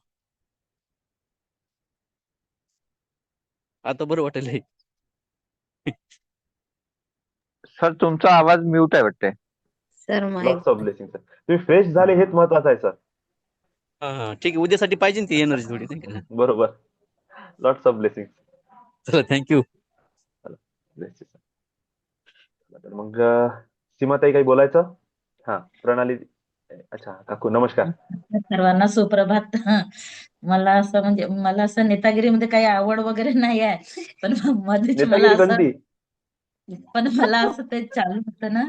आता बरं वाटेल. सर तुमचा आवाज म्यूट आहे वाटतंय. Sir my lots of blessing sir. तुम्ही फ्रेश झाले हेच महत्वाचं आहे सर. हा ठीक आहे, उद्यासाठी पाहिजे ती एनर्जी थोडी, नाही का. बरोबर. Lots of blessing. चला, थँक्यू. तर मग सीमाताई काही बोलायचं? हा, प्रणाली. अच्छा काकू, नमस्कार. सर्वांना सुप्रभात. मला असं म्हणजे मला असं नेतागिरीमध्ये काही आवड वगैरे नाही आहे, पण मध्येच नेतागिरी मला असं ते चालू होतं ना,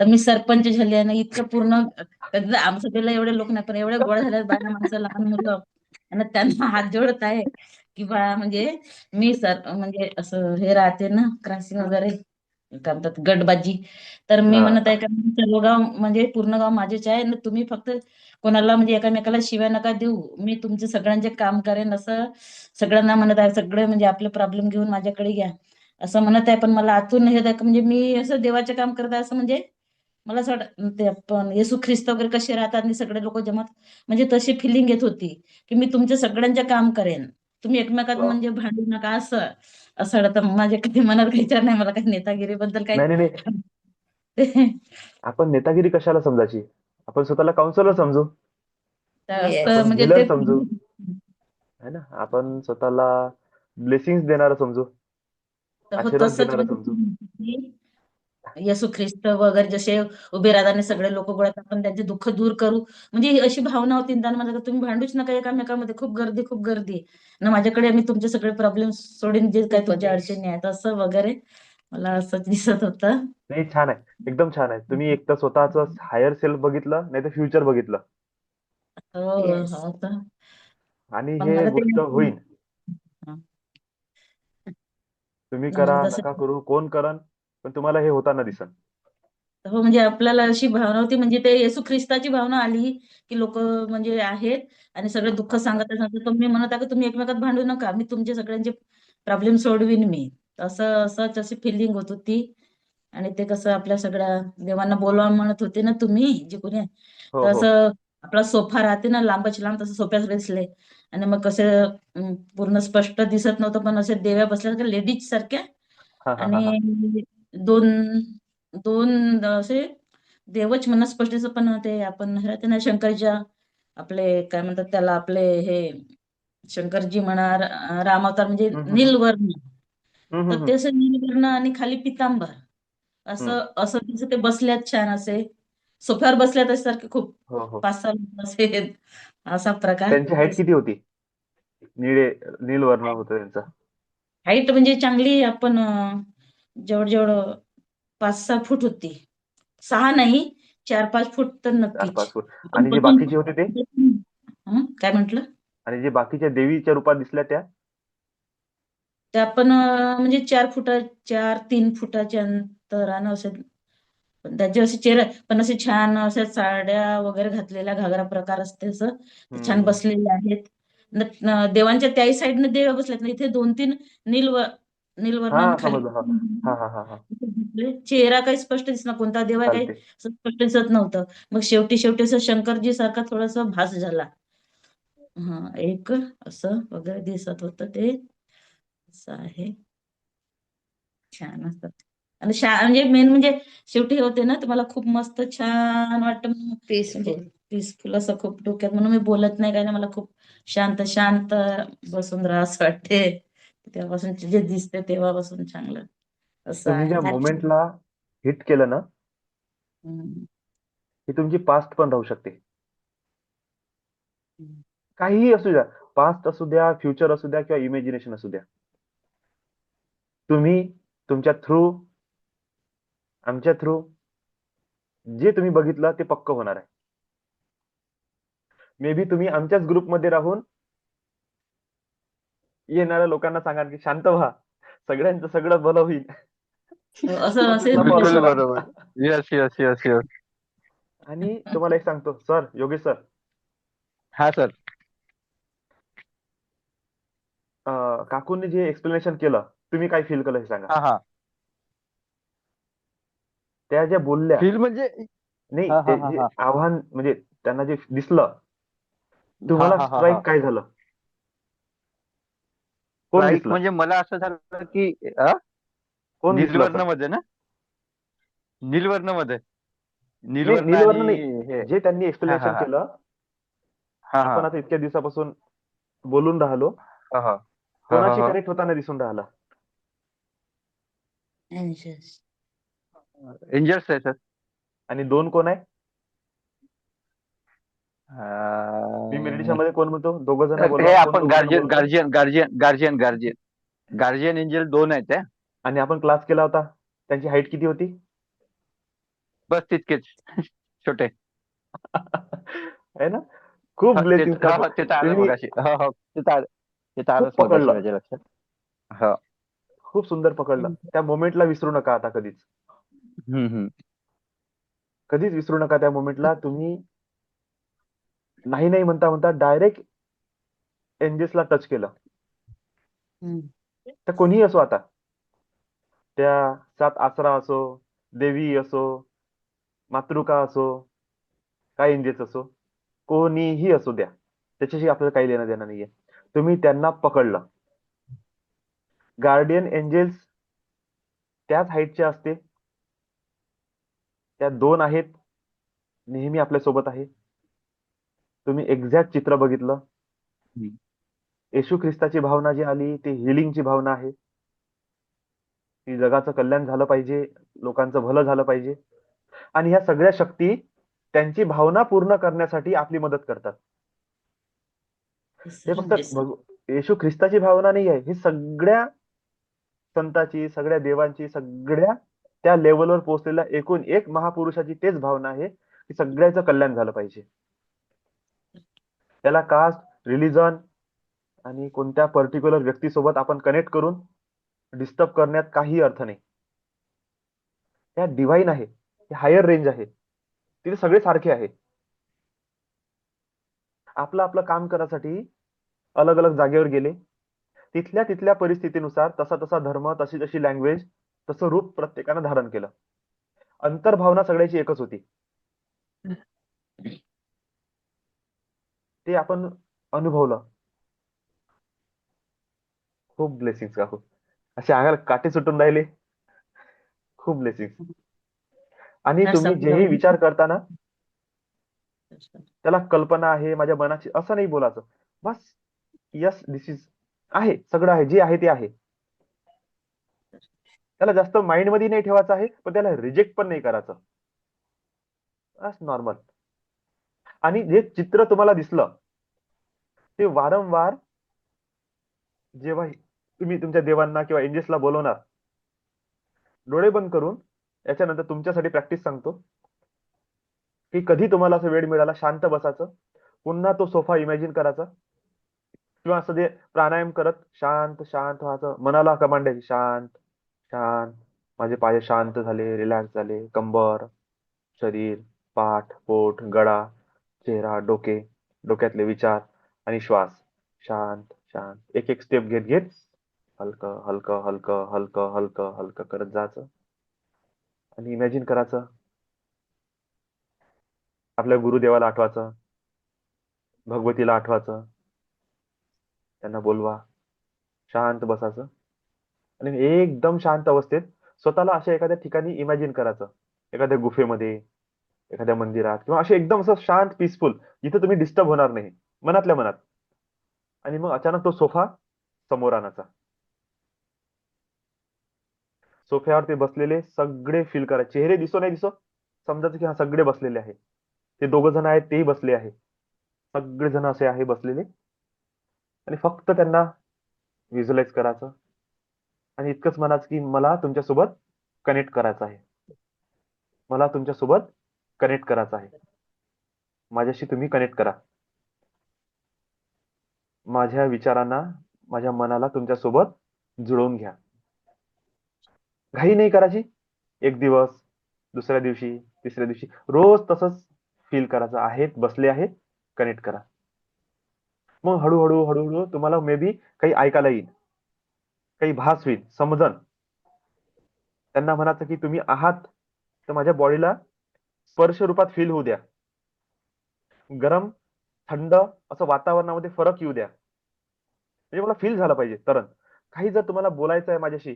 तर मी सरपंच झाले आणि इतकं पूर्ण आमच्या वेळेला एवढे लोक नाही, पण एवढे गोळा झाले, बाया माणसं, लहान मुलं, आणि त्यांना हात जोडत आहे की बा म्हणजे मी म्हणजे असं हे राहते ना, क्रॉसिंग वगैरे काय म्हणतात, गटबाजी. तर मी हा. म्हणत आहे का सर्व गाव म्हणजे पूर्ण गाव माझेच आहे ना, तुम्ही फक्त कोणाला म्हणजे एकामेकाला शिव्या नका देऊ, मी तुमचे सगळ्यांचे काम करेन, असं सगळ्यांना म्हणत आहे. सगळे म्हणजे आपले प्रॉब्लेम घेऊन माझ्याकडे घ्या असं म्हणत आहे. पण मला आतून हे होत म्हणजे मी असं देवाचे काम करत आहे असं, म्हणजे मला असं ते आपण येशू ख्रिस्त वगैरे कसे राहतात आणि सगळे लोक जमत, म्हणजे तशी फिलिंग येत होती की मी तुमचे सगळ्यांचे काम करेन, तुम्ही एकमेकात वा. म्हणजे भांडू नका असं. असं वाटतं. माझ्या कधी मनात काही विचार नाही, मला काही नेतागिरी बद्दल काही नाही नाही नाही, आपण नेतागिरी कशाला समजायची? आपण स्वतःला काउन्सिलर समजू, असं आपण म्हणजे हिलर ते समजू, है ना. आपण स्वतःला ब्लेसिंग्स देणारा समजू, हो आशीर्वाद तसंच देणारा समजू. म्हणजे येशू ख्रिस्त वगैरे जसे उभे राहतात आणि सगळे लोक गोळा आपण त्यांचे दुःख दूर करू, म्हणजे ही अशी भावना होती. त्यांना माझ्या तुम्ही भांडूच नका एकामेकामध्ये, खूप गर्दी ना माझ्याकडे, मी तुमचे सगळे प्रॉब्लेम सोडून जे काही तुमच्या अडचणी आहेत असं वगैरे मला असं दिसत होतं. नाही, छान आहे, एकदम छान आहे. तुम्ही एक तर स्वतःच हायर सेल्फ बघितलं, नाही तर फ्युचर बघितलं, हो तर आणि पण हे मला ते गोष्ट होईल. हा. तुम्ही ना करा मला तसं नका करू, कोण करन, पण तुम्हाला हे होताना दिसन. हो, म्हणजे आपल्याला अशी भावना होती, म्हणजे ते येशू ख्रिस्ताची भावना आली की लोक म्हणजे आहेत आणि सगळे दुःख सांगत असतात, तर मी म्हणत आहे की तुम्ही एकमेकात भांडू नका, मी तुमचे सगळ्यांचे प्रॉब्लेम सोडवीन मी. असंच अशी फिलिंग होत होती. आणि ते कसं आपल्या सगळ्या देवांना बोलवा म्हणत होते ना तुम्ही जे कोणी आहे. हो तर हो. असं आपला सोफा राहते ना लांबच लांब, तसं सोफ्यात दिसले. आणि मग कसं पूर्ण स्पष्ट दिसत नव्हतं, पण असे देव्या बसल्या लेडीज सारख्या हा हा हा हा आणि दोन दोन असे देवच म्हणा स्पष्टीचं पण ते आपण राहते ना शंकरच्या आपले काय म्हणतात त्याला आपले हे शंकरजी म्हणा रामावतार म्हणजे हम्म हम्म नीलवर्ण. हम्म तर हम्म ते असं नीलवर्ण आणि खाली पितांबर हम्म. असं असं तिचं ते बसल्यात छान असे सोफ्यावर बसल्यात असे सारखे खूप हो हो. 5-6 लोक असे असा प्रकार. त्यांची हाईट किती होती? नील वर्ण होतं त्यांचा. हाईट म्हणजे चांगली आपण जेवढ जेवढं 5-6 फूट होती. 6 नाही 4-5 फूट तर नक्कीच. 4-5 फूट. आपण आणि जे बसून बाकीचे होते ते? काय म्हंटल? आणि जे बाकीच्या देवीच्या रूपात दिसल्या त्या? त्या पण म्हणजे 4-3 फुटाच्या अंतरानं असे त्याचे असे चेहरे पण असे छान अशा साड्या वगैरे घातलेल्या घागरा प्रकार असते असं ते छान हम्म. बसलेले आहेत. देवांच्या त्याही साईडने देव बसलेत ना इथे 2-3 हा नीलवर्णाने खाली समजलं. हा हा हा हा हा. चेहरा काही स्पष्ट दिसणार कोणता देव आहे काही चालते. असं स्पष्ट दिसत नव्हतं. मग शेवटी शेवटी असं शंकरजी सारखा थोडासा भास झाला. हा एक असं वगैरे दिसत होतं ते असं आहे. छान असतात आणि म्हणजे मेन म्हणजे शेवटी हे होते ना तुम्हाला खूप मस्त छान वाटतं म्हणजे पीसफुल. पीसफुल असं खूप डोक्यात म्हणून मी बोलत नाही काय ना मला खूप शांत शांत बसून राहा असं वाटते. तेव्हापासून जे दिसते तेव्हापासून चांगलं असं तुम्ही आहे. ज्या फार छान. मोमेंटला हिट केलं ना, हम्म. ही तुमची पास्ट पण राहू शकते. हम्म. काहीही असू द्या. पास्ट असू द्या, फ्युचर असू द्या किंवा इमॅजिनेशन असू द्या. तुम्ही तुमच्या थ्रू, आमच्या थ्रू जे तुम्ही बघितलं ते पक्क होणार आहे. मे बी तुम्ही आमच्याच ग्रुपमध्ये राहून येणाऱ्या लोकांना सांगाल की शांत व्हा, सगळ्यांचं सगळं भलं होईल. असं फक्त असेल फॉलो बिलकुल करा. बरोबर. Yes yes yes yes. आणि तुम्हाला एक सांगतो सर, योगेश सर, हा सर. काकूंनी जे एक्सप्लेनेशन केलं तुम्ही काय फील केलं हे सांगा. हा हा. त्या ज्या बोलल्या, फील म्हणजे नाही हा हा ते हा जे हा आव्हान म्हणजे त्यांना जे दिसलं, हा तुम्हाला हा हा हा. स्ट्राईक काय झालं? कोण राईट दिसलं? म्हणजे मला असं झालं की अ? कोण दिसलं असं? नीलवर्णमध्ये ना, नीलवर्णमध्ये नाही नीलवर्ण आणि नीलवर्ण नाही, हे. जे त्यांनी हा हा एक्सप्लेनेशन हा केलं. हा हा आपण आता इतक्या दिवसापासून बोलून राहिलो, हा हा हा हा कोणाशी हा. कनेक्ट होताना दिसून राहिला? Anxious. एंजल्स आहे सर. आणि दोन कोण आहे? मी मेडिटेशन अं, मध्ये कोण म्हणतो? दोघ जण हे बोलवा. कोण आपण दोघ जण गार्जियन बोलतो? Guardian guardian guardian guardian guardian angel 2 आहेत त्या. आणि आपण क्लास केला होता, त्यांची हाईट किती होती? बस तितकेच छोटे. आहे ना? खूप ते ब्लेसिंग हो काकू. हो ते तर आलं तुम्ही मगाशी. हो हो ते तर खूप आलंच मगाशी पकडलं, माझ्या लक्षात. हो. खूप सुंदर पकडलं. त्या मोमेंटला विसरू नका आता कधीच. हम्म. कधीच विसरू नका त्या मोमेंटला. तुम्ही नाही नाही म्हणता म्हणता डायरेक्ट एंजेसला टच केलं. हम्म. तर कोणीही असो आता, त्या 7 आसरा असो, देवी असो, मातृका असो, काय एंजेल्स असो, कोणीही असू द्या, त्याच्याशी आपल्याला काही लेणं देणं नाहीये. तुम्ही त्यांना पकडलं. गार्डियन एंजेल्स त्याच हाईटचे असते, त्या 2 आहेत, नेहमी आपल्या सोबत आहे. तुम्ही एक्झॅक्ट चित्र बघितलं. हम्म. येशू ख्रिस्ताची भावना जी आली ती हिलिंगची भावना आहे, की जगाचं कल्याण झालं पाहिजे, लोकांचं भलं झालं पाहिजे. आणि ह्या सगळ्या शक्ती त्यांची भावना पूर्ण करण्यासाठी आपली मदत करतात. Yes, हे sir. फक्त Yes, sir. येशू ख्रिस्ताची भावना नाही आहे, ही सगळ्या संतांची, सगळ्या देवांची, सगळ्या त्या लेवलवर पोहोचलेल्या एकूण एक महापुरुषाची तेच भावना आहे की सगळ्याचं कल्याण झालं पाहिजे. त्याला कास्ट, रिलिजन आणि कोणत्या पर्टिक्युलर व्यक्तीसोबत आपण कनेक्ट करून डिस्टर्ब करण्यात काही अर्थ नाही. त्या डिवाइन आहे, हायर रेंज आहे, तिथे सगळे सारखे आहे. आपलं आपलं काम करायसाठी अलग अलग जागेवर गेले, तिथल्या तिथल्या परिस्थितीनुसार तसा तसा धर्म, तशी तशी लँग्वेज, तसं रूप प्रत्येकानं धारण केलं. अंतर्भावना सगळ्याची एकच होती. ते आपण अनुभवलं. खूप ब्लेसिंग काकू. असे अंगाला काटे सुटून राहिले. खूप ब्लेसिंग. आणि ना तुम्ही जेही समजावून. विचार करताना त्याला कल्पना आहे माझ्या मनाची असं नाही बोलायचं. बस यस दिस इज आहे, सगळं आहे, जे आहे ते आहे. त्याला जास्त माइंड मध्ये नाही ठेवायचं आहे, पण त्याला रिजेक्ट पण नाही करायचं. बस नॉर्मल. आणि जे चित्र तुम्हाला दिसलं ते वारंवार जेव्हा तुम्ही तुमच्या देवांना किंवा एंजेल्सला बोलवणार, डोळे बंद करून, याच्यानंतर तुमच्यासाठी प्रॅक्टिस सांगतो की कधी तुम्हाला असं वेळ मिळाला शांत बसायचं, पुन्हा तो सोफा इमॅजिन करायचा, किंवा असं जे प्राणायाम करत शांत शांत व्हायचं, मनाला कमांड द्यायची शांत शांत. माझे पाय शांत झाले, रिलॅक्स झाले, कंबर, शरीर, पाठ, पोट, गळा, चेहरा, डोके, डोक्यातले विचार आणि श्वास शांत शांत. एक एक स्टेप घेत घेत हलकं हलकं हलकं हलकं हलकं हलकं करत जायचं. आणि इमॅजिन करायचं आपल्या गुरुदेवाला आठवायचं, भगवतीला आठवायचं, त्यांना बोलवा, शांत बसायचं. आणि एकदम शांत अवस्थेत स्वतःला अशा एखाद्या ठिकाणी इमॅजिन करायचं, एखाद्या गुफेमध्ये, एखाद्या मंदिरात, किंवा असे एकदम असं शांत पीसफुल, जिथे तुम्ही डिस्टर्ब होणार नाही, मनातल्या मनात. आणि मग अचानक तो सोफा समोर आणायचा. सोफ्यावर ते बसलेले सगळे फील करायचे, चेहरे दिसो नाही दिसो, समजायचं की हा सगळे बसलेले आहे. ते दोघ जण आहेत तेही बसले आहे, सगळे जण असे आहे बसलेले. आणि फक्त त्यांना व्हिज्युअलाइज करायचं आणि इतकंच म्हणायचं की मला तुमच्यासोबत कनेक्ट करायचं आहे, मला तुमच्यासोबत कनेक्ट करायचं आहे, माझ्याशी तुम्ही कनेक्ट करा, माझ्या विचारांना, माझ्या मनाला तुमच्यासोबत जुळवून घ्या. घाई नाही करायची. एक दिवस, दुसऱ्या दिवशी, तिसऱ्या दिवशी, रोज तसंच फील करायचं, आहेत बसले आहेत, कनेक्ट करा. मग हळूहळू हळूहळू तुम्हाला मे बी काही ऐकायला येईल, काही भास होईल, समजन. त्यांना म्हणायचं की तुम्ही आहात तर माझ्या बॉडीला स्पर्श रूपात फील होऊ द्या, गरम थंड असं वातावरणामध्ये फरक येऊ द्या, म्हणजे मला फील झालं पाहिजे तरंग. काही जर तुम्हाला बोलायचं आहे माझ्याशी,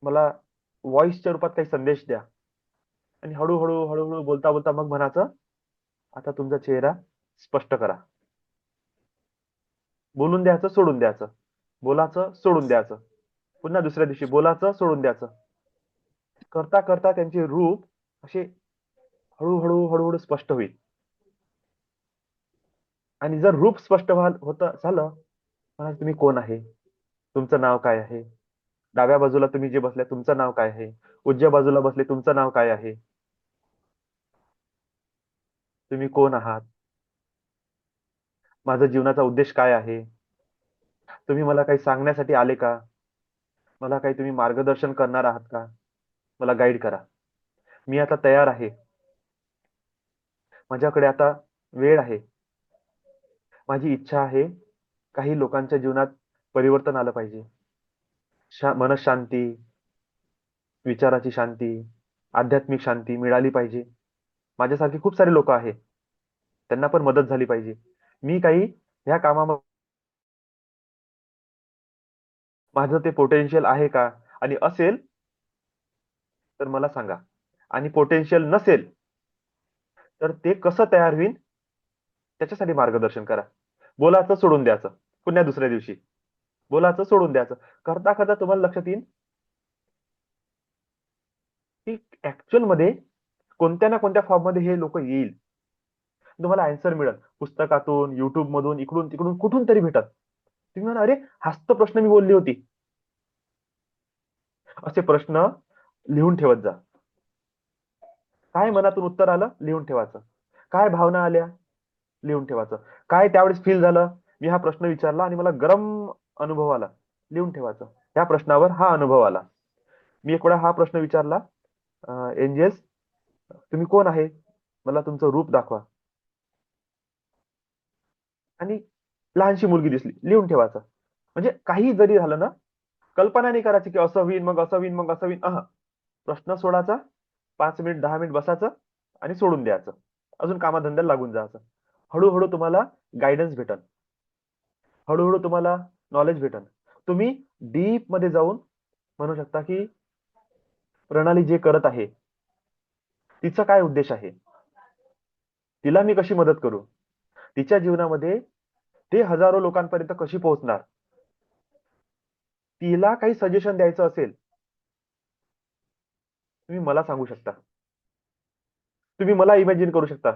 मला व्हॉइसच्या रूपात काही संदेश द्या. आणि हळूहळू हळूहळू बोलता बोलता मग म्हणायचं आता तुमचा चेहरा स्पष्ट करा. बोलून द्यायचं, सोडून द्यायचं, बोलायचं, सोडून द्यायचं, पुन्हा दुसऱ्या दिवशी बोलायचं, सोडून द्यायचं. करता करता त्यांचे रूप असे हळूहळू हळूहळू स्पष्ट होईल. आणि जर रूप स्पष्ट होत झालं, म्हणाल तुम्ही कोण आहे, तुमचं नाव काय आहे, डाव्या बाजूला तुम्ही जे बसले तुमचं नाव काय आहे, उजव्या बाजूला बसले तुमचं नाव काय आहे, तुम्ही कोण आहात, माझा जीवनाचा उद्देश काय आहे, तुम्ही मला काही सांगण्यासाठी आले का, मला काही तुम्ही मार्गदर्शन करणार आहात का, मला गाईड करा, मी आता तयार आहे, माझ्याकडे आता वेळ आहे, माझी इच्छा आहे काही लोकांच्या जीवनात परिवर्तन आलं पाहिजे, मनशांती, विचाराची शांती, आध्यात्मिक शांती मिळाली पाहिजे, माझ्यासारखे खूप सारे लोक आहेत, त्यांना पण मदत झाली पाहिजे, मी काही ह्या कामामध्ये माझं ते पोटेन्शियल आहे का, आणि असेल तर मला सांगा, आणि पोटेन्शियल नसेल तर ते कसं तयार होईल त्याच्यासाठी मार्गदर्शन करा. बोलायचं, सोडून द्यायचं, पुन्हा दुसऱ्या दिवशी बोलायचं, सोडून द्यायचं. करता करता तुम्हाला लक्षात येईल की ऍक्च्युअल मध्ये कोणत्या ना कोणत्या फॉर्म मध्ये हे लोक येईल. तुम्हाला आन्सर मिळेल पुस्तकातून, युट्यूब मधून, इकडून तिकडून, कुठून तरी भेटत. तुम्ही म्हणा अरे हाच तो प्रश्न मी बोलली होती. असे प्रश्न लिहून ठेवत जा. काय मनातून उत्तर आलं लिहून ठेवायचं, काय भावना आल्या लिहून ठेवायचं, काय त्यावेळेस फील झालं, मी हा प्रश्न विचारला आणि मला गरम अनुभव आला, लिहून ठेवायचं. त्या प्रश्नावर हा अनुभव आला. मी एक वेळा हा प्रश्न विचारला, एंजेल्स तुम्ही कोण आहे, मला तुमचं रूप दाखवा, आणि लहानशी मुलगी दिसली, लिहून ठेवायचं. म्हणजे काही जरी झालं ना, कल्पना नाही करायची की असं होईन मग असं होईन मग असं होईन. प्रश्न सोडायचा, 5 मिनिट 10 मिनिट बसायचं आणि सोडून द्यायचं, अजून कामाधंद्याला लागून जायचं. हळूहळू तुम्हाला गायडन्स भेटल, हळूहळू तुम्हाला नॉलेज भेटल. तुम्ही डीप मध्ये जाऊन म्हणू शकता की प्रणाली जे करत आहे तिचा काय उद्देश आहे, तिला मी कशी मदत करू, तिच्या जीवनामध्ये ते हजारो लोकांपर्यंत कशी पोहोचणार, तिला काही सजेशन द्यायचं असेल तुम्ही मला सांगू शकता. तुम्ही मला इमॅजिन करू शकता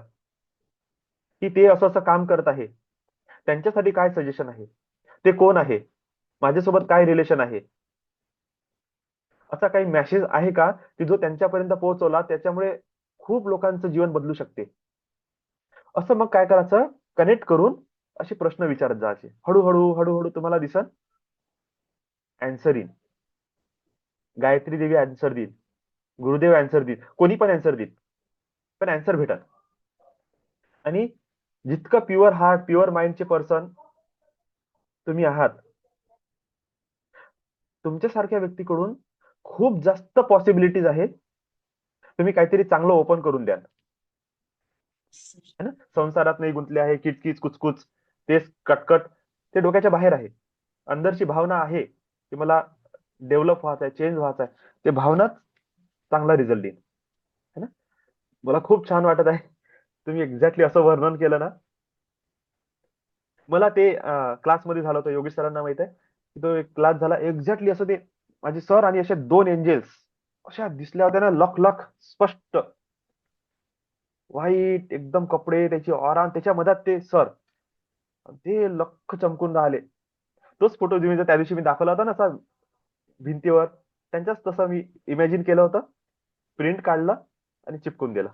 की ते असं असं काम करत आहे, त्यांच्यासाठी काय सजेशन आहे, ते कोण आहे, माझ्यासोबत काय रिलेशन आहे, असा काही मेसेज आहे का की जो त्यांच्यापर्यंत पोहोचवला त्याच्यामुळे खूप लोकांचं जीवन बदलू शकते. असं मग काय करायचं, कनेक्ट करून असे प्रश्न विचारत जायचे. हळूहळू हळूहळू तुम्हाला दिसन अँसर येईल. गायत्री देवी अँसर देईल, गुरुदेव अँसर देईल, कोणी पण अँसर देईल, पण अँसर भेटत. आणि जितकं प्युअर हार्ट प्युअर माइंडचे पर्सन तुम्ही आहात, तुमच्यासारख्या व्यक्तीकडून खूप जास्त पॉसिबिलिटीज आहेत. तुम्ही काहीतरी चांगलं ओपन करून द्याल है ना. संसारात नाही गुंतले आहे, किचकिच कुचकुच तेच कटकट, ते डोक्याच्या बाहेर आहे. अंदरची भावना आहे की मला डेव्हलप व्हायचं आहे, चेंज व्हायचं आहे, ते भावनाच चांगला रिझल्ट देईल है ना. मला खूप छान वाटत आहे तुम्ही एक्झॅक्टली असं वर्णन केलं ना. मला ते क्लासमध्ये झालं होतं, योगेश सरांना माहित आहे की तो एक क्लास झाला एक्झॅक्टली असं. ते माझे सर आणि असे दोन एंजल्स अशा दिसल्या होत्या ना, लख लख स्पष्ट व्हाईट एकदम कपडे, त्याची ऑरा, त्याच्या मधात ते सर, ते लख चमकून राहिले. तोच फोटो तुम्ही त्या दिवशी मी दाखवला होता ना असा भिंतीवर, त्यांच्याच तसं मी इमॅजिन केलं होतं, प्रिंट काढलं आणि चिपकून दिलं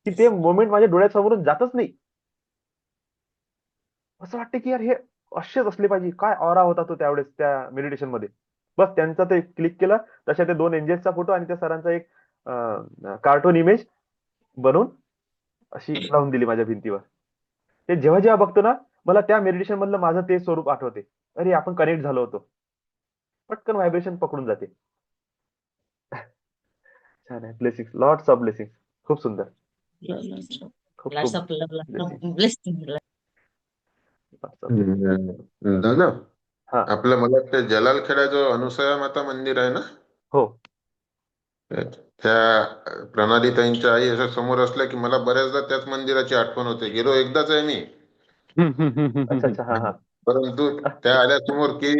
की ते मोमेंट माझ्या डोळ्यासमोरून जातच नाही. असं वाटतं की यार हे असेच असले पाहिजे. काय ऑरा होता तो त्यावेळेस त्या मेडिटेशन मध्ये. बस त्यांचा ते क्लिक केलं, तशा ते दोन एंजल्सचा फोटो आणि त्या सरांचा एक कार्टून इमेज बनवून अशी लावून दिली माझ्या भिंतीवर. ते जेव्हा जेव्हा बघतो ना, मला त्या मेडिटेशन मधलं माझं ते स्वरूप आठवते. अरे आपण कनेक्ट झालो होतो, पटकन व्हायब्रेशन पकडून जाते. छान आहे. Blessing, lots of blessing. खूप सुंदर. खूप Lots खूप of love, lots blessings. of blessing. Lots of blessings. दादा, हा. आपलं मला वाटतं जलाल खेड्याजवळ अनुसया माता मंदिर आहे ना, हो. त्या प्रणालीताईंच्या आई असं समोर असल्या की मला बऱ्याचदा त्याच मंदिराची आठवण होते. गेलो एकदाच आहे मी, अच्छा अच्छा. हा हा. परंतु त्या आल्या समोर की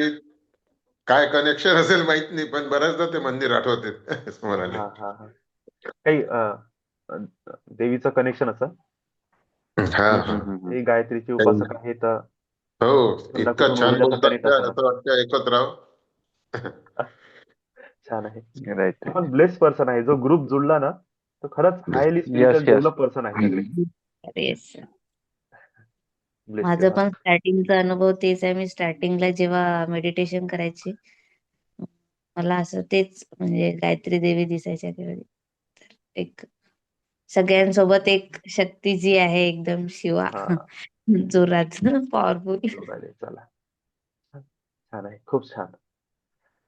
काय कनेक्शन असेल माहित नाही, पण बऱ्याचदा ते मंदिर आठवते समोर आले. हा हा हा. काही देवीचं कनेक्शन असं. हा हा. ते गायत्रीचे उपासक आहेत. हो, समजा इतकं कुठून छान ऊर्जाचं बोलतात कनेक्ट त्या, असं. असं वाटतं ऐकत राव. छान आहे. राईट. पण ब्लेस पर्सन आहे जो ग्रुप जुळला ना, तो खरंच highly spiritual yes. Develop person आहे सगळे. Yes. ब्लेस माझं पण स्टार्टिंगचा अनुभव तेच आहे. मी स्टार्टिंगला जेव्हा मेडिटेशन करायची, मला असं तेच म्हणजे गायत्री देवी दिसायच्या त्यावेळी. तर एक सगळ्यांसोबत एक शक्ती जी आहे एकदम शिवा जोरात पॉवरफुल. चला, छान आहे. खूप छान.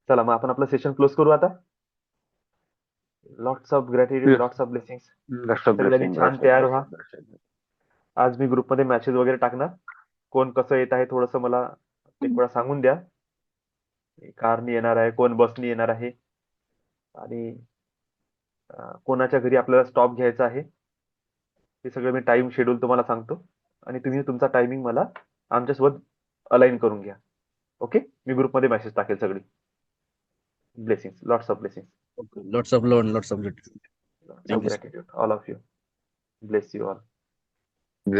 चला मग आपण आपलं सेशन क्लोज करू आता. Lots of gratitude, lots of blessings. सगळ्यांनी छान तयार व्हा. आज मी ग्रुपमध्ये मॅसेज वगैरे टाकणार. कोण कसं येत आहे थोडस मला एक वेळा सांगून द्या. कारनी येणार आहे, कोण बसनी येणार आहे, आणि कोणाच्या घरी आपल्याला स्टॉप घ्यायचा आहे, हे सगळं मी टाइम शेड्यूल तुम्हाला सांगतो. आणि तुम्ही तुमचा टायमिंग मला आमच्यासोबत अलाइन करून घ्या. ओके. मी ग्रुपमध्ये मेसेज टाकेल सगळी. Blessings, lots of blessings. Lots of love, lots of Lots of gratitude, all of you. Bless you all.